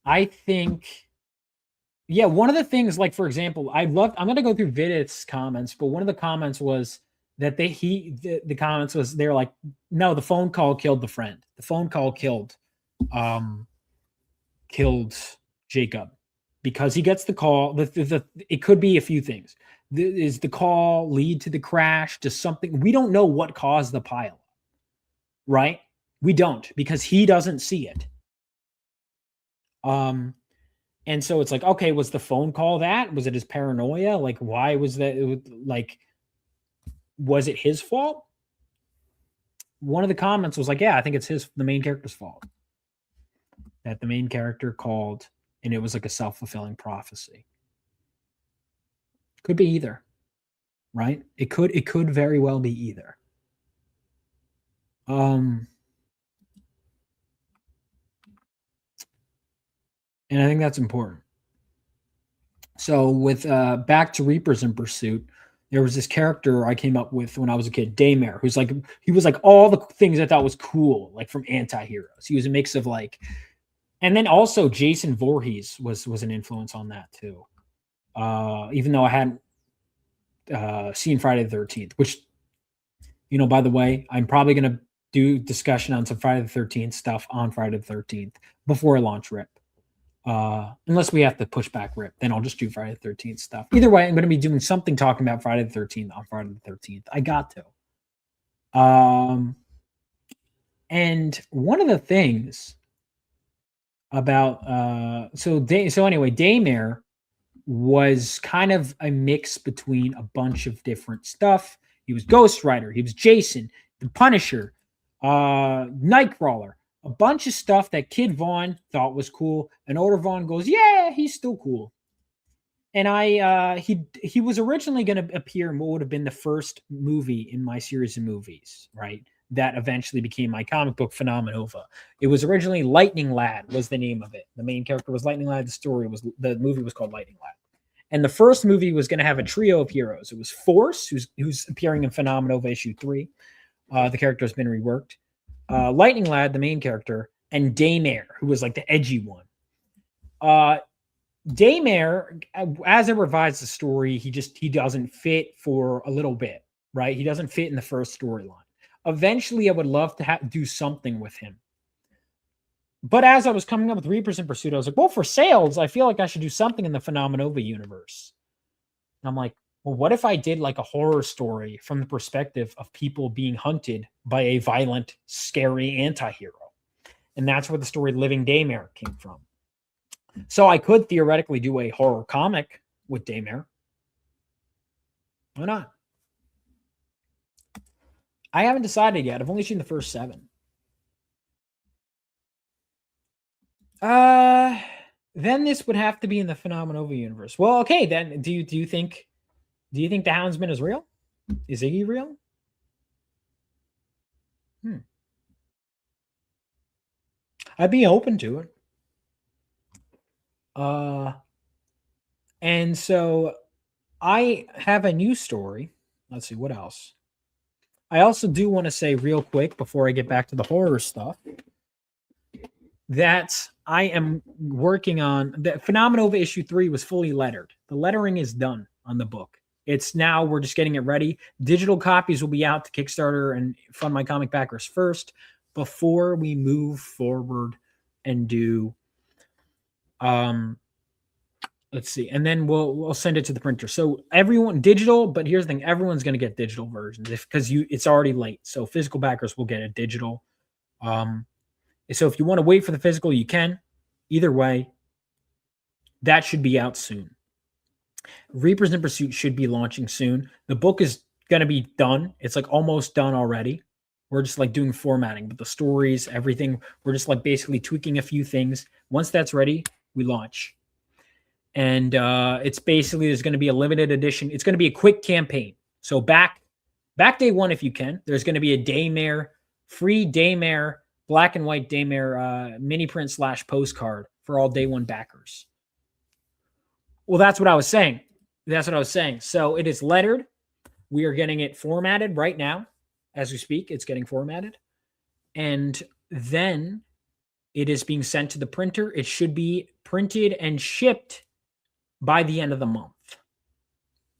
I think, yeah, one of the things, like, for example, I'm going to go through Vidit's comments, but one of the comments was that the comments was, they're like, no, the phone call killed the friend. The phone call killed Jacob because he gets the call. It could be a few things. Is the call lead to the crash, to something? We don't know what caused the pile, right? We don't, because he doesn't see it. And so it's like, okay, was the phone call that? Was it his paranoia? Like, why was that? Like, was it his fault? One of the comments was like, yeah, I think it's the main character's fault. That the main character called, and it was like a self-fulfilling prophecy. Could be either, right? It could very well be either. And I think that's important. So with back to Reapers in Pursuit, there was this character I came up with when I was a kid, Daymare, who's like he was like all the things I thought was cool, like from anti-heroes. He was a mix of like, and then also Jason Voorhees was an influence on that too. Even though I hadn't seen Friday the 13th, which, by the way, I'm probably gonna do discussion on some Friday the 13th stuff on Friday the 13th before I launch Rip. Unless we have to push back Rip, then I'll just do Friday the 13th stuff. Either way, I'm going to be doing something talking about Friday the 13th on Friday the 13th. I got to. And one of the things about so anyway, Daymare was kind of a mix between a bunch of different stuff. He was Ghost Rider, he was Jason, the Punisher, Nightcrawler, a bunch of stuff that Kid Vaughn thought was cool, and older Vaughn goes, "Yeah, he's still cool." And he was originally going to appear in what would have been the first movie in my series of movies, right? That eventually became my comic book Phenomenova. It was originally Lightning Lad was the name of it. The main character was Lightning Lad. The movie was called Lightning Lad. And the first movie was going to have a trio of heroes. It was Force, who's appearing in Phenomenova issue 3. The character has been reworked. Lightning Lad, the main character, and Daymare, who was like the edgy one. Daymare, as I revise the story, he doesn't fit for a little bit, right? He doesn't fit in the first storyline. Eventually, I would love to do something with him. But as I was coming up with Reapers in Pursuit, I was like, well, for sales, I feel like I should do something in the Phenomenova universe. And I'm like, well, what if I did like a horror story from the perspective of people being hunted by a violent, scary anti-hero? And that's where the story Living Daymare came from. So I could theoretically do a horror comic with Daymare. Why not? I haven't decided yet. I've only seen the first 7. Then this would have to be in the Phenomenova universe. Well, okay, then do you think the Houndsman is real? Is Iggy real? I'd be open to it. And so I have a new story. Let's see what else. I also do want to say real quick before I get back to the horror stuff that I am working on the Phenomenova issue 3 was fully lettered. The lettering is done on the book. It's now we're just getting it ready. Digital copies will be out to Kickstarter and Fund My Comic Backers first before we move forward and do let's see, and then we'll send it to the printer. So everyone digital, but here's the thing: everyone's going to get digital versions because it's already late. So physical backers will get a digital. So if you want to wait for the physical, you can. Either way, that should be out soon. Reapers in Pursuit should be launching soon. The book is going to be done. It's like almost done already. We're just like doing formatting, but the stories, everything, we're just like basically tweaking a few things. Once that's ready, we launch. And it's basically, there's going to be a limited edition. It's going to be a quick campaign. So back day 1, if you can, there's going to be a Daymare, free Daymare, black and white Daymare mini print / postcard for all day 1 backers. Well, that's what I was saying. So it is lettered. We are getting it formatted right now. As we speak, it's getting formatted. And then it is being sent to the printer. It should be printed and shipped by the end of the month.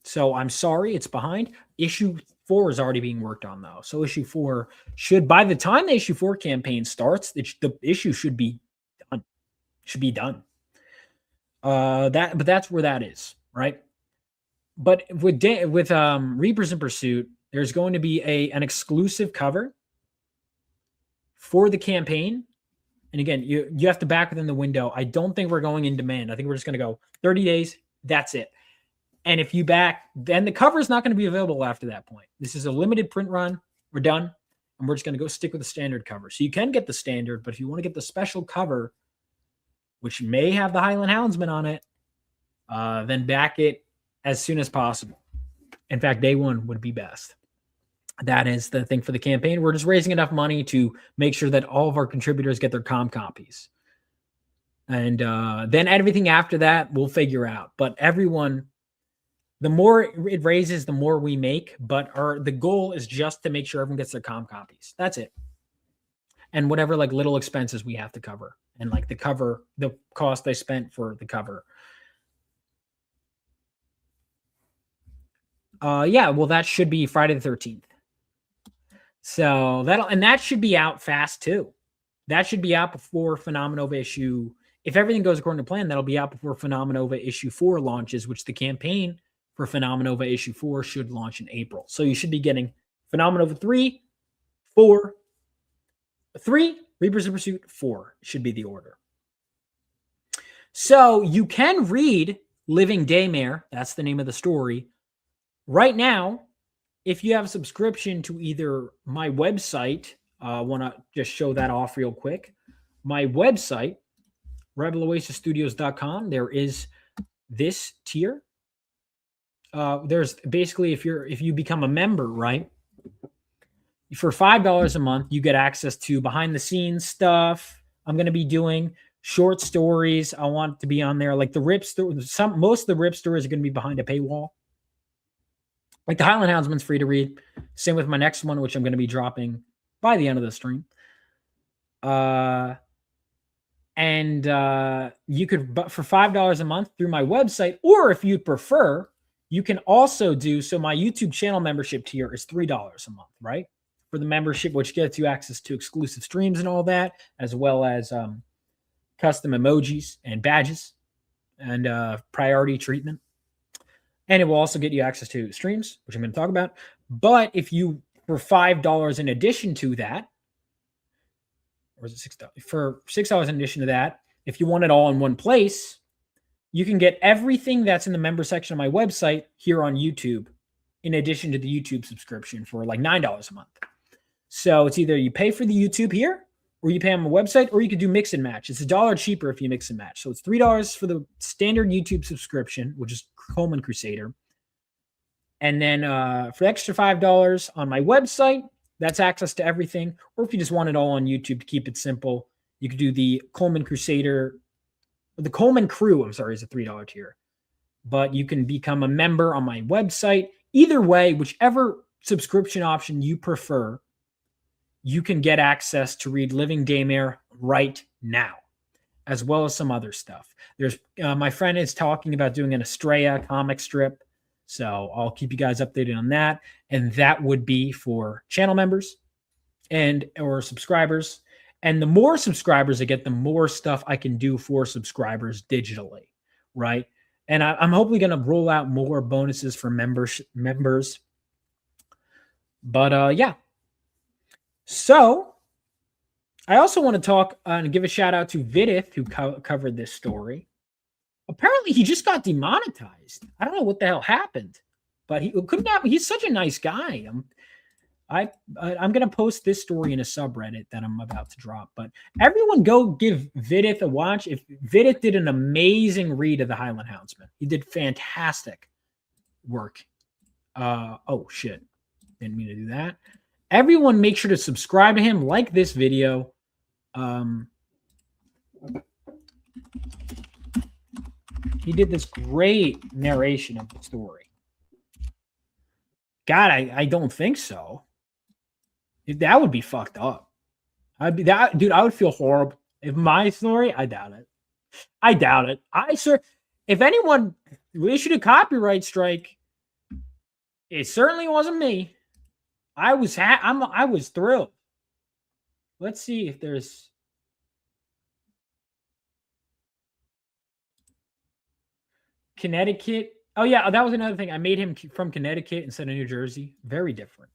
So I'm sorry, it's behind. Issue 4 is already being worked on, though. So issue 4 should, by the time the issue 4 campaign starts, the issue should be done. But that's where that is, right? But with Reapers in Pursuit, there's going to be an exclusive cover for the campaign. And again, you have to back within the window. I don't think we're going in demand. I think we're just going to go 30 days. That's it. And if you back, then the cover is not going to be available after that point. This is a limited print run. We're done. And we're just going to go stick with the standard cover. So you can get the standard, but if you want to get the special cover, which may have the Highland Houndsman on it, then back it as soon as possible. In fact, day 1 would be best. That is the thing for the campaign. We're just raising enough money to make sure that all of our contributors get their copies. And then everything after that, we'll figure out. But everyone, the more it raises, the more we make. But the goal is just to make sure everyone gets their comp copies. That's it. And whatever like little expenses we have to cover. And like the cost I spent for the cover. Yeah, well, that should be Friday the 13th. So that should be out fast too. That should be out before Phenomenova issue. If everything goes according to plan, that'll be out before Phenomenova issue 4 launches, which the campaign for Phenomenova issue 4 should launch in April. So you should be getting Phenomenova 3, 4, 3, Reapers of Pursuit, 4 should be the order. So you can read Living Daymare, that's the name of the story, right now, if you have a subscription to either my website, I want to just show that off real quick. My website, RebelOasisStudios.com, there is this tier. There's basically, if you become a member, right? For $5 a month, you get access to behind the scenes stuff. I'm going to be doing short stories. I want to be on there. Like the Rip story, most of the Rip stories are going to be behind a paywall. Like the Highland Houndsman's free to read. Same with my next one, which I'm going to be dropping by the end of the stream. You could, but for $5 a month through my website, or if you prefer, you can also do, so my YouTube channel membership tier is $3 a month, right? For the membership, which gets you access to exclusive streams and all that, as well as custom emojis and badges and priority treatment. And it will also get you access to streams, which I'm going to talk about. But if you, for $5 in addition to that, or is it $6? For $6 in addition to that, if you want it all in one place, you can get everything that's in the member section of my website here on YouTube, in addition to the YouTube subscription for like $9 a month. So it's either you pay for the YouTube here, or you pay on my website, or you could do mix and match. It's $1 cheaper if you mix and match. So it's $3 for the standard YouTube subscription, which is Coleman Crusader. And then for the extra $5 on my website, that's access to everything. Or if you just want it all on YouTube to keep it simple, you could do the Coleman Crusader, or the Coleman Crew, I'm sorry, is a $3 tier. But you can become a member on my website. Either way, whichever subscription option you prefer, you can get access to read Living Daymare right now, as well as some other stuff. There's my friend is talking about doing an Estrella comic strip, so I'll keep you guys updated on that. And that would be for channel members or subscribers. And the more subscribers I get, the more stuff I can do for subscribers digitally, right? And I'm hopefully going to roll out more bonuses for members. But yeah. So I also want to talk and give a shout out to Vidith, who covered this story. Apparently, he just got demonetized. I don't know what the hell happened, but he couldn't happen. He's such a nice guy. I'm going to post this story in a subreddit that I'm about to drop. But everyone go give Vidith a watch. If Vidith did an amazing read of the Highland Houndsman. He did fantastic work. Oh, shit. Didn't mean to do that. Everyone make sure to subscribe to him, like this video. He did this great narration of the story. God, I don't think so. That would be fucked up. Dude, I would feel horrible. If my story, I doubt it. If anyone issued a copyright strike, it certainly wasn't me. I was thrilled. Let's see if there's Connecticut. Oh yeah, that was another thing. I made him from Connecticut instead of New Jersey. Very different.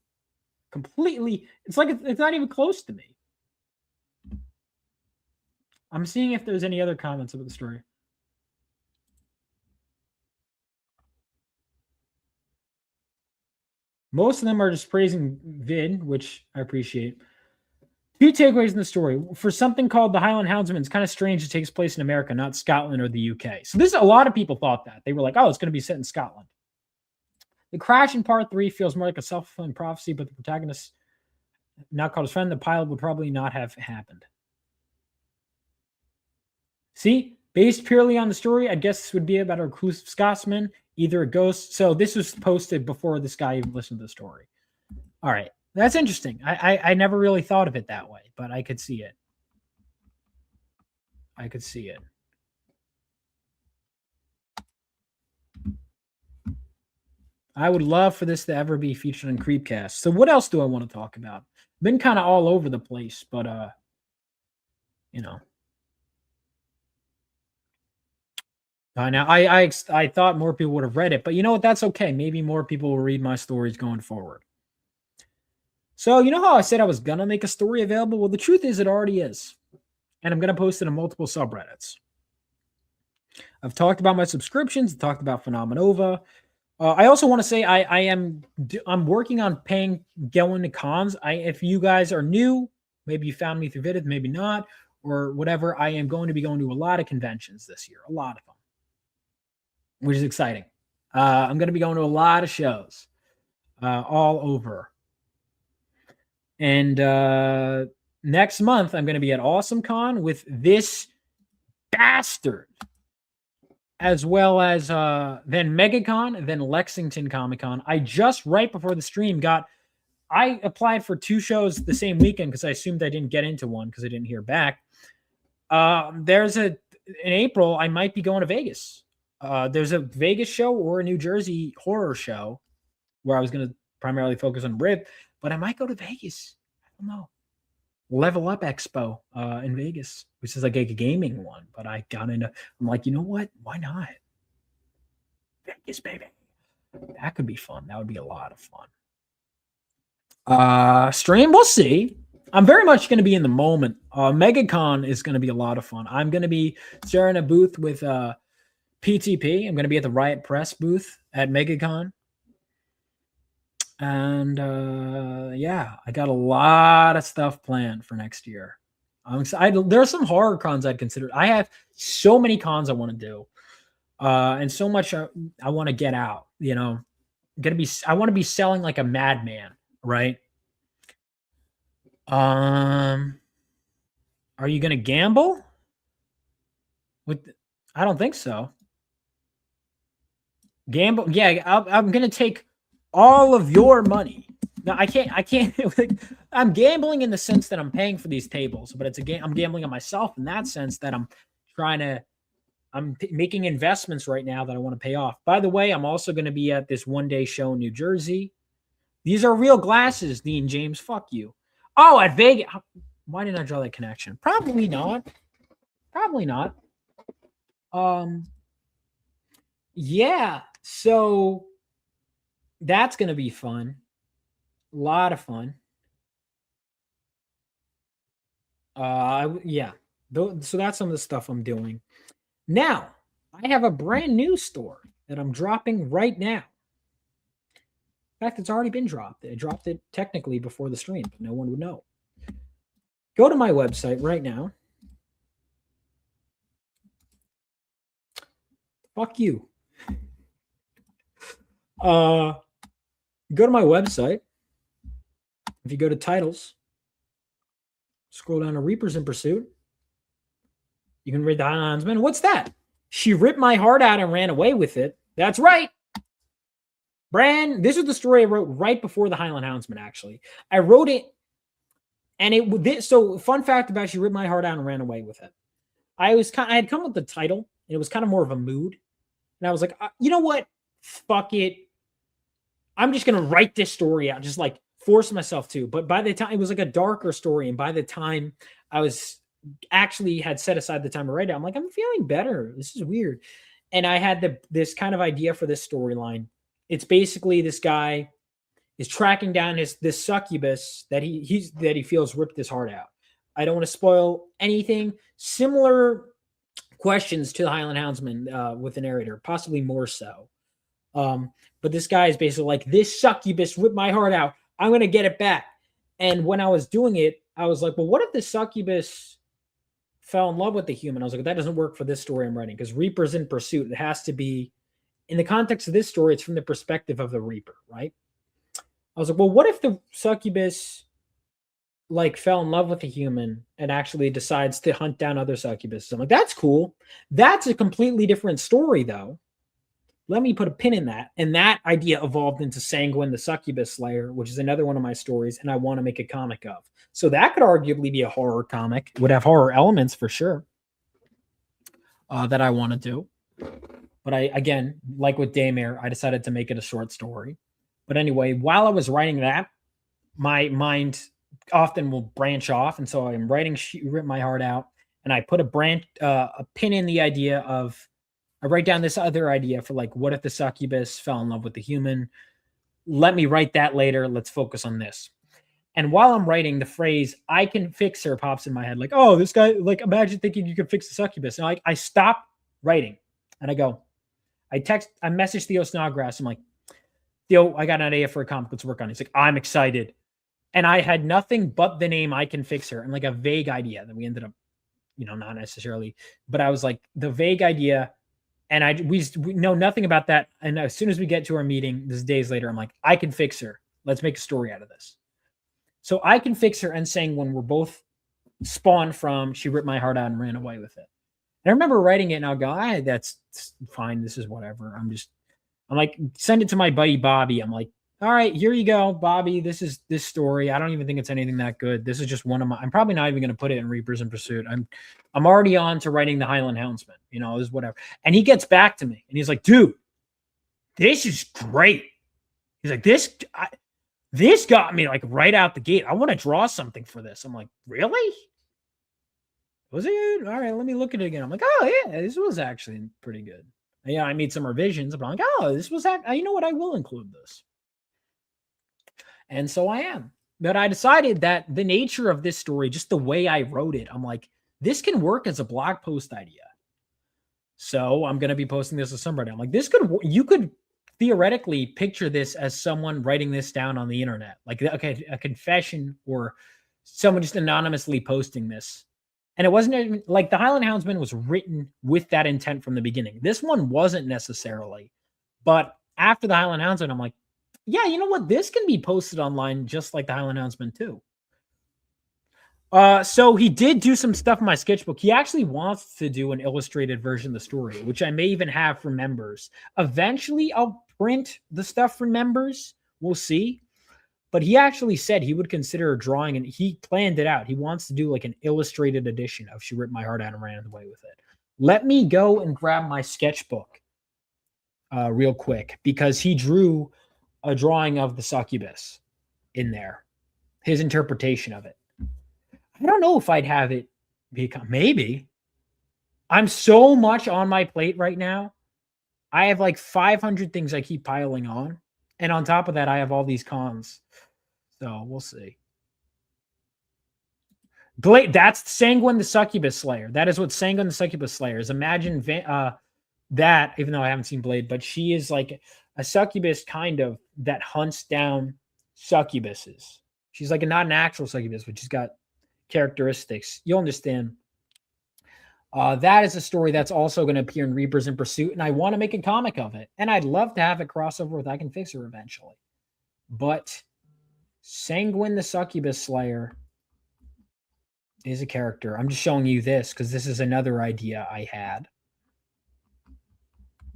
Completely. It's like it's not even close to me. I'm seeing if there's any other comments about the story. Most of them are just praising Vid, which I appreciate. Few takeaways in the story. For something called the Highland Houndsman, it's kind of strange it takes place in America, not Scotland or the UK. So a lot of people thought that. They were like, oh, it's going to be set in Scotland. The crash in part 3 feels more like a self-fulfilling prophecy, but the protagonist now called his friend. The pilot would probably not have happened. See, based purely on the story, I guess this would be about a reclusive Scotsman, either a ghost. So this was posted before this guy even listened to the story. All right. That's interesting. I never really thought of it that way, but I could see it. I could see it. I would love for this to ever be featured in Creepcast. So what else do I want to talk about? Been kind of all over the place, but you know. Now I thought more people would have read it, but you know what? That's okay. Maybe more people will read my stories going forward. So you know how I said I was gonna make a story available? Well, the truth is it already is. And I'm gonna post it in multiple subreddits. I've talked about my subscriptions, I've talked about Phenomenova. I also want to say I'm working on paying going to cons. If you guys are new, maybe you found me through Vivid, maybe not, or whatever. I am going to be going to a lot of conventions this year, a lot of them, which is exciting. I'm going to be going to a lot of shows all over. And next month, I'm going to be at Awesome Con with this bastard, as well as then MegaCon and then Lexington Comic Con. I just right before the stream I applied for 2 shows the same weekend because I assumed I didn't get into one because I didn't hear back. In April, I might be going to Vegas. There's a Vegas show or a New Jersey horror show where I was going to primarily focus on Rip, but I might go to Vegas. I don't know. Level Up Expo in Vegas, which is like a gaming one. But I'm like, you know what? Why not? Vegas, baby. That could be fun. That would be a lot of fun. Stream, we'll see. I'm very much going to be in the moment. MegaCon is going to be a lot of fun. I'm going to be sharing a booth with PTP. I'm going to be at the Riot Press booth at MegaCon. And yeah, I got a lot of stuff planned for next year. I'm excited. There are some horror cons I'd consider. I have so many cons I want to do, and so much I want to get out. You know, I want to be selling like a madman, right? Are you gonna gamble? I don't think so. Gamble? Yeah, I'm gonna take all of your money. No, I can't. I'm gambling in the sense that I'm paying for these tables, but it's a game. I'm gambling on myself in that sense that I'm making investments right now that I want to pay off. By the way, I'm also going to be at this one-day show in New Jersey. These are real glasses, Dean James. Fuck you. Oh, at Vegas. Why didn't I draw that connection? Probably not. Probably not. Yeah. So that's going to be fun. A lot of fun. Yeah. So that's some of the stuff I'm doing. Now, I have a brand new store that I'm dropping right now. In fact, it's already been dropped. I dropped it technically before the stream, but no one would know. Go to my website right now. Fuck you. Go to my website. If you go to titles, scroll down to Reapers in Pursuit. You can read the Houndsman. What's that? She ripped my heart out and ran away with it. That's right. This is the story I wrote right before the Highland Houndsman, actually. I wrote it, and so fun fact about She Ripped My Heart Out and Ran Away with It. I had come with the title, and it was kind of more of a mood. And I was like, you know what? Fuck it. I'm just going to write this story out, just like force myself to. But by the time, it was like a darker story. And by the time I was actually had set aside the time to write it, I'm like, I'm feeling better. This is weird. And I had this kind of idea for this storyline. It's basically this guy is tracking down this succubus that he feels ripped his heart out. I don't want to spoil anything. Similar questions to the Highland Houndsman with the narrator, possibly more so. But this guy is basically like, this succubus ripped my heart out. I'm going to get it back. And when I was doing it, I was like, well, what if the succubus fell in love with the human? I was like, that doesn't work for this story I'm writing because Reaper's in pursuit. It has to be, in the context of this story, it's from the perspective of the Reaper, right? I was like, well, what if the succubus like fell in love with a human and actually decides to hunt down other succubuses. I'm like, that's cool. That's a completely different story, though. Let me put a pin in that. And that idea evolved into Sanguine the Succubus Slayer, which is another one of my stories, and I want to make a comic of. So that could arguably be a horror comic. It would have horror elements for sure that I want to do. But I, again, like with Daymare, I decided to make it a short story. But anyway, while I was writing that, my mind often will branch off, and so I'm writing Rip My Heart Out, and I put a pin in the idea of, I write down this other idea for like, what if the succubus fell in love with the human? Let me write that later. Let's focus on this. And while I'm writing, the phrase "I can fix her" pops in my head, like, oh, this guy, like, imagine thinking you could fix the succubus. And I stop writing and I message Theo Snodgrass. I'm like, Theo, I got an idea for a comic. Let's work on it. He's like, I'm excited. And I had nothing but the name "I Can Fix Her" and like a vague idea that we ended up, not necessarily, but I was like, the vague idea. And we know nothing about that. And as soon as we get to our meeting, this is days later, I'm like, I can fix her. Let's make a story out of this. So I Can Fix Her and Sanguine were both spawned from She Ripped My Heart Out and Ran Away with It. And I remember writing it and I'll go, that's fine. This is whatever. I'm like, send it to my buddy Bobby. I'm like, all right, here you go, Bobby. This is this story. I don't even think it's anything that good. This is just one of my, I'm probably not even going to put it in Reapers in Pursuit. I'm already on to writing the Highland Houndsman, this is whatever. And he gets back to me and he's like, dude, this is great. He's like, this got me like right out the gate. I want to draw something for this. I'm like, really? Was it? All right, let me look at it again. I'm like, oh yeah, this was actually pretty good. Yeah, I made some revisions, but I'm like, oh, this was that. You know what? I will include this. And so I am. But I decided that the nature of this story, just the way I wrote it, I'm like, this can work as a blog post idea. So I'm going to be posting this to somebody. I'm like, you could theoretically picture this as someone writing this down on the internet, like a confession or someone just anonymously posting this. And it wasn't even, like, the Highland Houndsman was written with that intent from the beginning. This one wasn't necessarily. But after the Highland Houndsman, I'm like, yeah, you know what? This can be posted online just like the Highland Houndsman too. So he did do some stuff in my sketchbook. He actually wants to do an illustrated version of the story, which I may even have for members. Eventually, I'll print the stuff for members. We'll see. But he actually said he would consider a drawing, and he planned it out. He wants to do like an illustrated edition of She Ripped My Heart Out and Ran Away with It. Let me go and grab my sketchbook real quick, because he drew a drawing of the succubus in there, his interpretation of it. I don't know if I'd have it become, maybe. I'm so much on my plate right now. I have like 500 things I keep piling on. And on top of that, I have all these cons. So we'll see. Blade, that's Sanguine the Succubus Slayer. That is what Sanguine the Succubus Slayer is. Imagine that, even though I haven't seen Blade, but she is like a succubus kind of that hunts down succubuses. She's like not an actual succubus, but she's got characteristics. You'll understand. That is a story that's also going to appear in Reapers in Pursuit, and I want to make a comic of it. And I'd love to have it crossover with I Can Fix Her eventually. But Sanguine the Succubus Slayer is a character. I'm just showing you this because this is another idea I had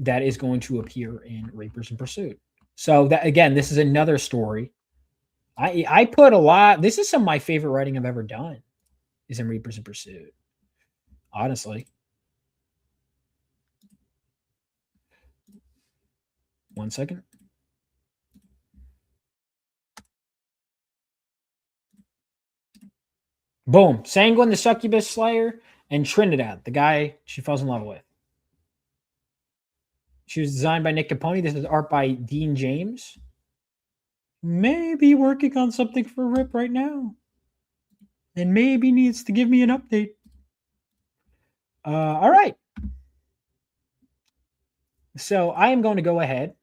that is going to appear in Reapers in Pursuit. So that, again, this is another story. I put a lot. This is some of my favorite writing I've ever done is in Reapers in Pursuit. Honestly. One second. Boom. Sanguine the Succubus Slayer and Trinidad, the guy she falls in love with. She was designed by Nick Capone. This is art by Dean James. Maybe working on something for Rip right now. And maybe needs to give me an update. All right. So I am going to go ahead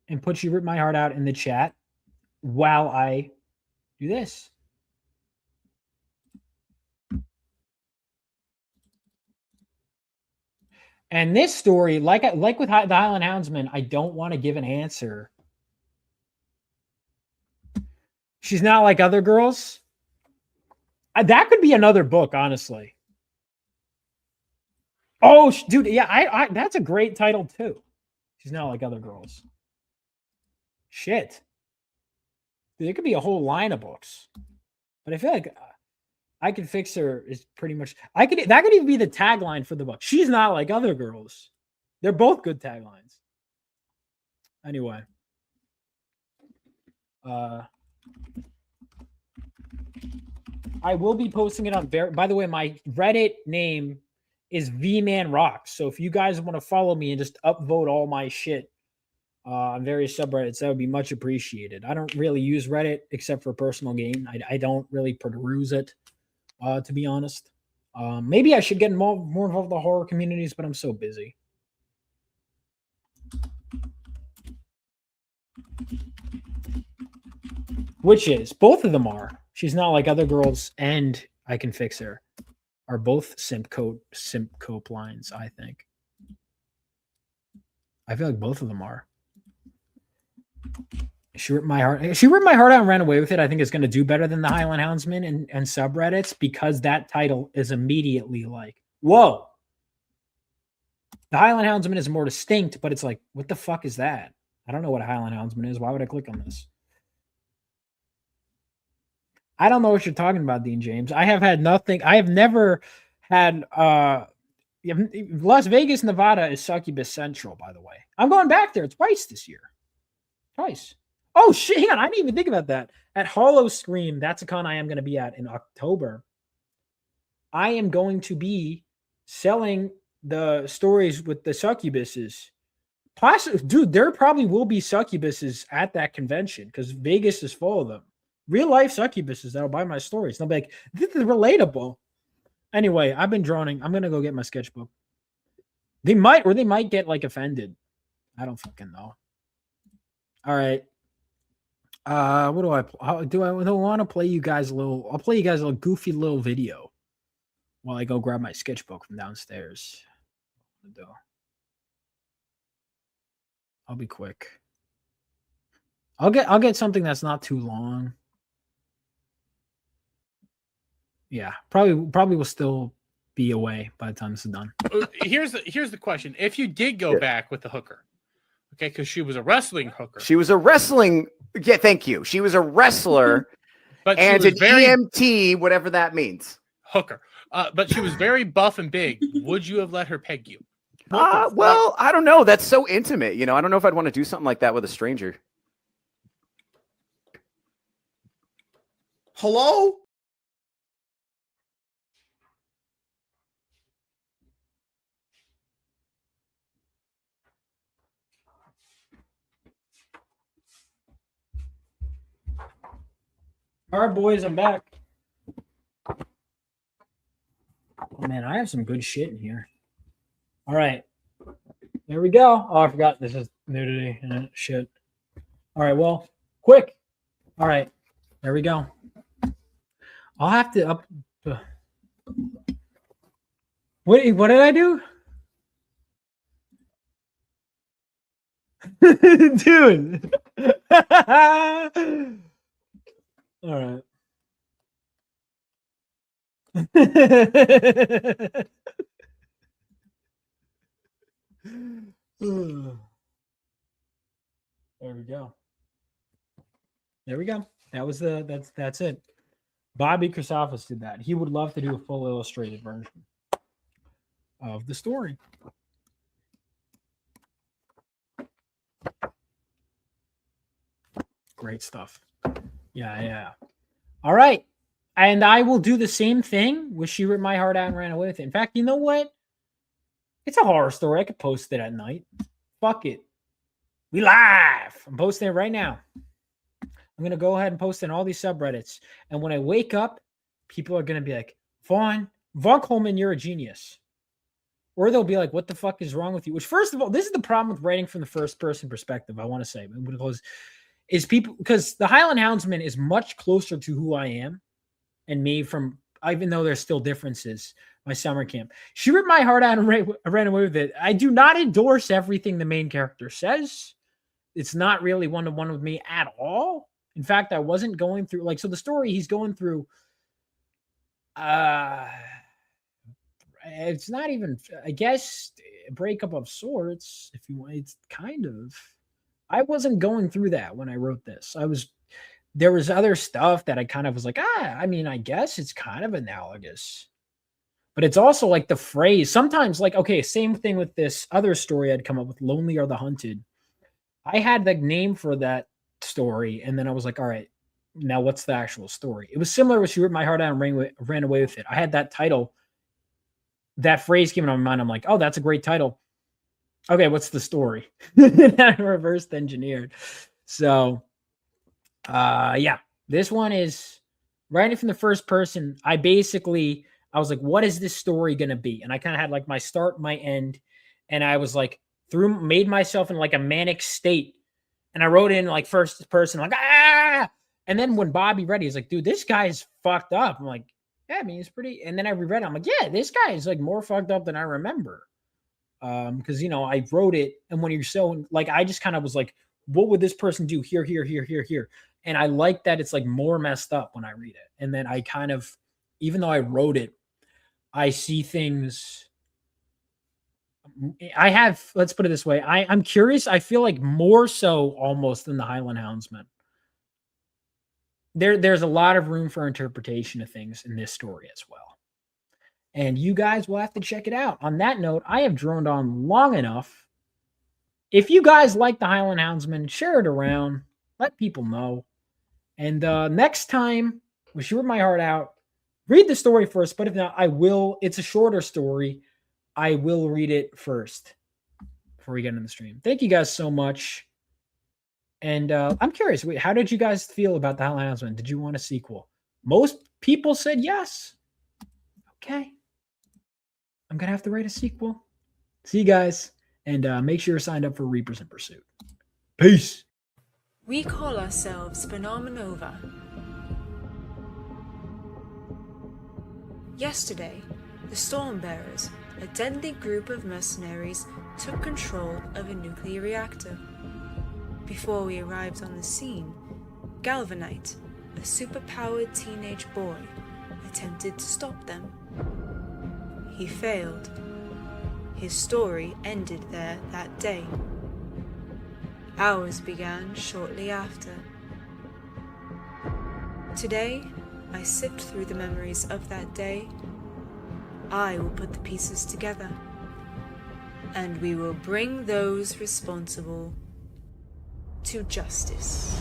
and put You Rip My Heart Out in the chat while I do this. And this story, like with the Highland Houndsman, I don't want to give an answer. She's not like other girls. That could be another book, honestly. Oh, dude, yeah, I that's a great title too. She's not like other girls. Shit. There could be a whole line of books. But I feel like I Can Fix Her is pretty much that could even be the tagline for the book. She's not like other girls. They're both good taglines. Anyway. I will be posting it on by the way, my Reddit name is VMan Rocks. So if you guys want to follow me and just upvote all my shit on various subreddits, that would be much appreciated. I don't really use Reddit except for personal gain. I don't really peruse it, to be honest. Maybe I should get more involved with the horror communities, but I'm so busy. Which is, both of them are. She's Not Like Other Girls and I Can Fix Her are both simp cope lines, I think. I feel like both of them are. She ripped my heart out and ran away with it. I think it's going to do better than the Highland Houndsman and subreddits because that title is immediately like, whoa. The Highland Houndsman is more distinct, but it's like, what the fuck is that? I don't know what a Highland Houndsman is. Why would I click on this? I don't know what you're talking about, Dean James. I have had nothing. I have never had Las Vegas, Nevada is Succubus Central, by the way. I'm going back there twice this year. Twice. Oh, shit. Hang on. I didn't even think about that. At Hollow Scream, that's a con I am going to be at in October. I am going to be selling the stories with the succubuses. Dude, there probably will be succubuses at that convention because Vegas is full of them. Real life succubuses that'll buy my stories. They'll be like, this is relatable. Anyway, I've been droning. I'm gonna go get my sketchbook. They might get like offended. I don't fucking know. All right. What do I want to play you guys a little? I'll play you guys a little goofy little video while I go grab my sketchbook from downstairs. I'll be quick. I'll get something that's not too long. Yeah, probably will still be away by the time this is done. Here's the question: if you did go back with the hooker, okay, because she was a wrestling hooker. She was a wrestling. Yeah, thank you. She was a wrestler, but and an EMT, whatever that means. Hooker, but she was very buff and big. Would you have let her peg you? Well, I don't know. That's so intimate. You know, I don't know if I'd want to do something like that with a stranger. Hello? All right, boys, I'm back. Oh, man, I have some good shit in here. All right. There we go. Oh, I forgot this is nudity and shit. All right, well, quick. All right. There we go. I'll have to up. What did I do? Dude. All right. There we go. There we go. That's it. Bobby Christophus did that. He would love to do a full illustrated version of the story. Great stuff. Yeah. All right. And I will do the same thing with She Ripped My Heart Out and Ran Away With It. In fact, you know what? It's a horror story. I could post it at night. Fuck it. We live. I'm posting it right now. I'm going to go ahead and post in all these subreddits. And when I wake up, people are going to be like, Vaughn Coleman, you're a genius. Or they'll be like, what the fuck is wrong with you? Which, first of all, this is the problem with writing from the first person perspective, I want to say. Is people, because the Highland Houndsman is much closer to who I am and me from, even though there's still differences, my summer camp. She ripped my heart out and ran away with it. I do not endorse everything the main character says. It's not really one-to-one with me at all. In fact, I wasn't going through, so the story he's going through, It's not even, I guess, a breakup of sorts. If you want, it's kind of. I wasn't going through that when I wrote this. There was other stuff that I kind of was like, I mean, I guess it's kind of analogous. But it's also like the phrase. Sometimes, like, okay, same thing with this other story I'd come up with, Lonely Are the Hunted. I had the name for that story, and then I was like, all right, now what's the actual story? It was similar with She Ripped My Heart Out and ran away with it. I had that title. That phrase came into my mind. I'm like, oh, that's a great title. Okay, what's the story? I reversed engineered. So, yeah, this one is writing from the first person. I was like, what is this story going to be? And I kind of had like my start, my end. And I was like, made myself in like a manic state. And I wrote in like first person, like, ah. And then when Bobby read it, he's like, dude, this guy's fucked up. I'm like, yeah, I mean, it's pretty. And then I reread it. I'm like, yeah, this guy is like more fucked up than I remember. Because, you know, I wrote it. And when you're so like, I just kind of was like, what would this person do here, here, here, here, here? And I like that it's like more messed up when I read it. And then I kind of, even though I wrote it, I see things. Let's put it this way. I'm curious. I feel like more so almost than the Highland Houndsman. There's a lot of room for interpretation of things in this story as well. And you guys will have to check it out. On that note, I have droned on long enough. If you guys like the Highland Houndsman, share it around. Let people know. And next time, we She Ripped My Heart Out. Read the story first, but if not, I will. It's a shorter story. I will read it first before we get into the stream. Thank you guys so much. And I'm curious, how did you guys feel about the Highland Houndsman? Did you want a sequel? Most people said yes. Okay. I'm going to have to write a sequel. See you guys. And make sure you're signed up for Reapers in Pursuit. Peace. We call ourselves Phenomenova. Yesterday, the Stormbearers, a deadly group of mercenaries, took control of a nuclear reactor. Before we arrived on the scene, Galvanite, a superpowered teenage boy, attempted to stop them. He failed. His story ended there that day. Ours began shortly after. Today, I sift through the memories of that day. I will put the pieces together, and we will bring those responsible to justice.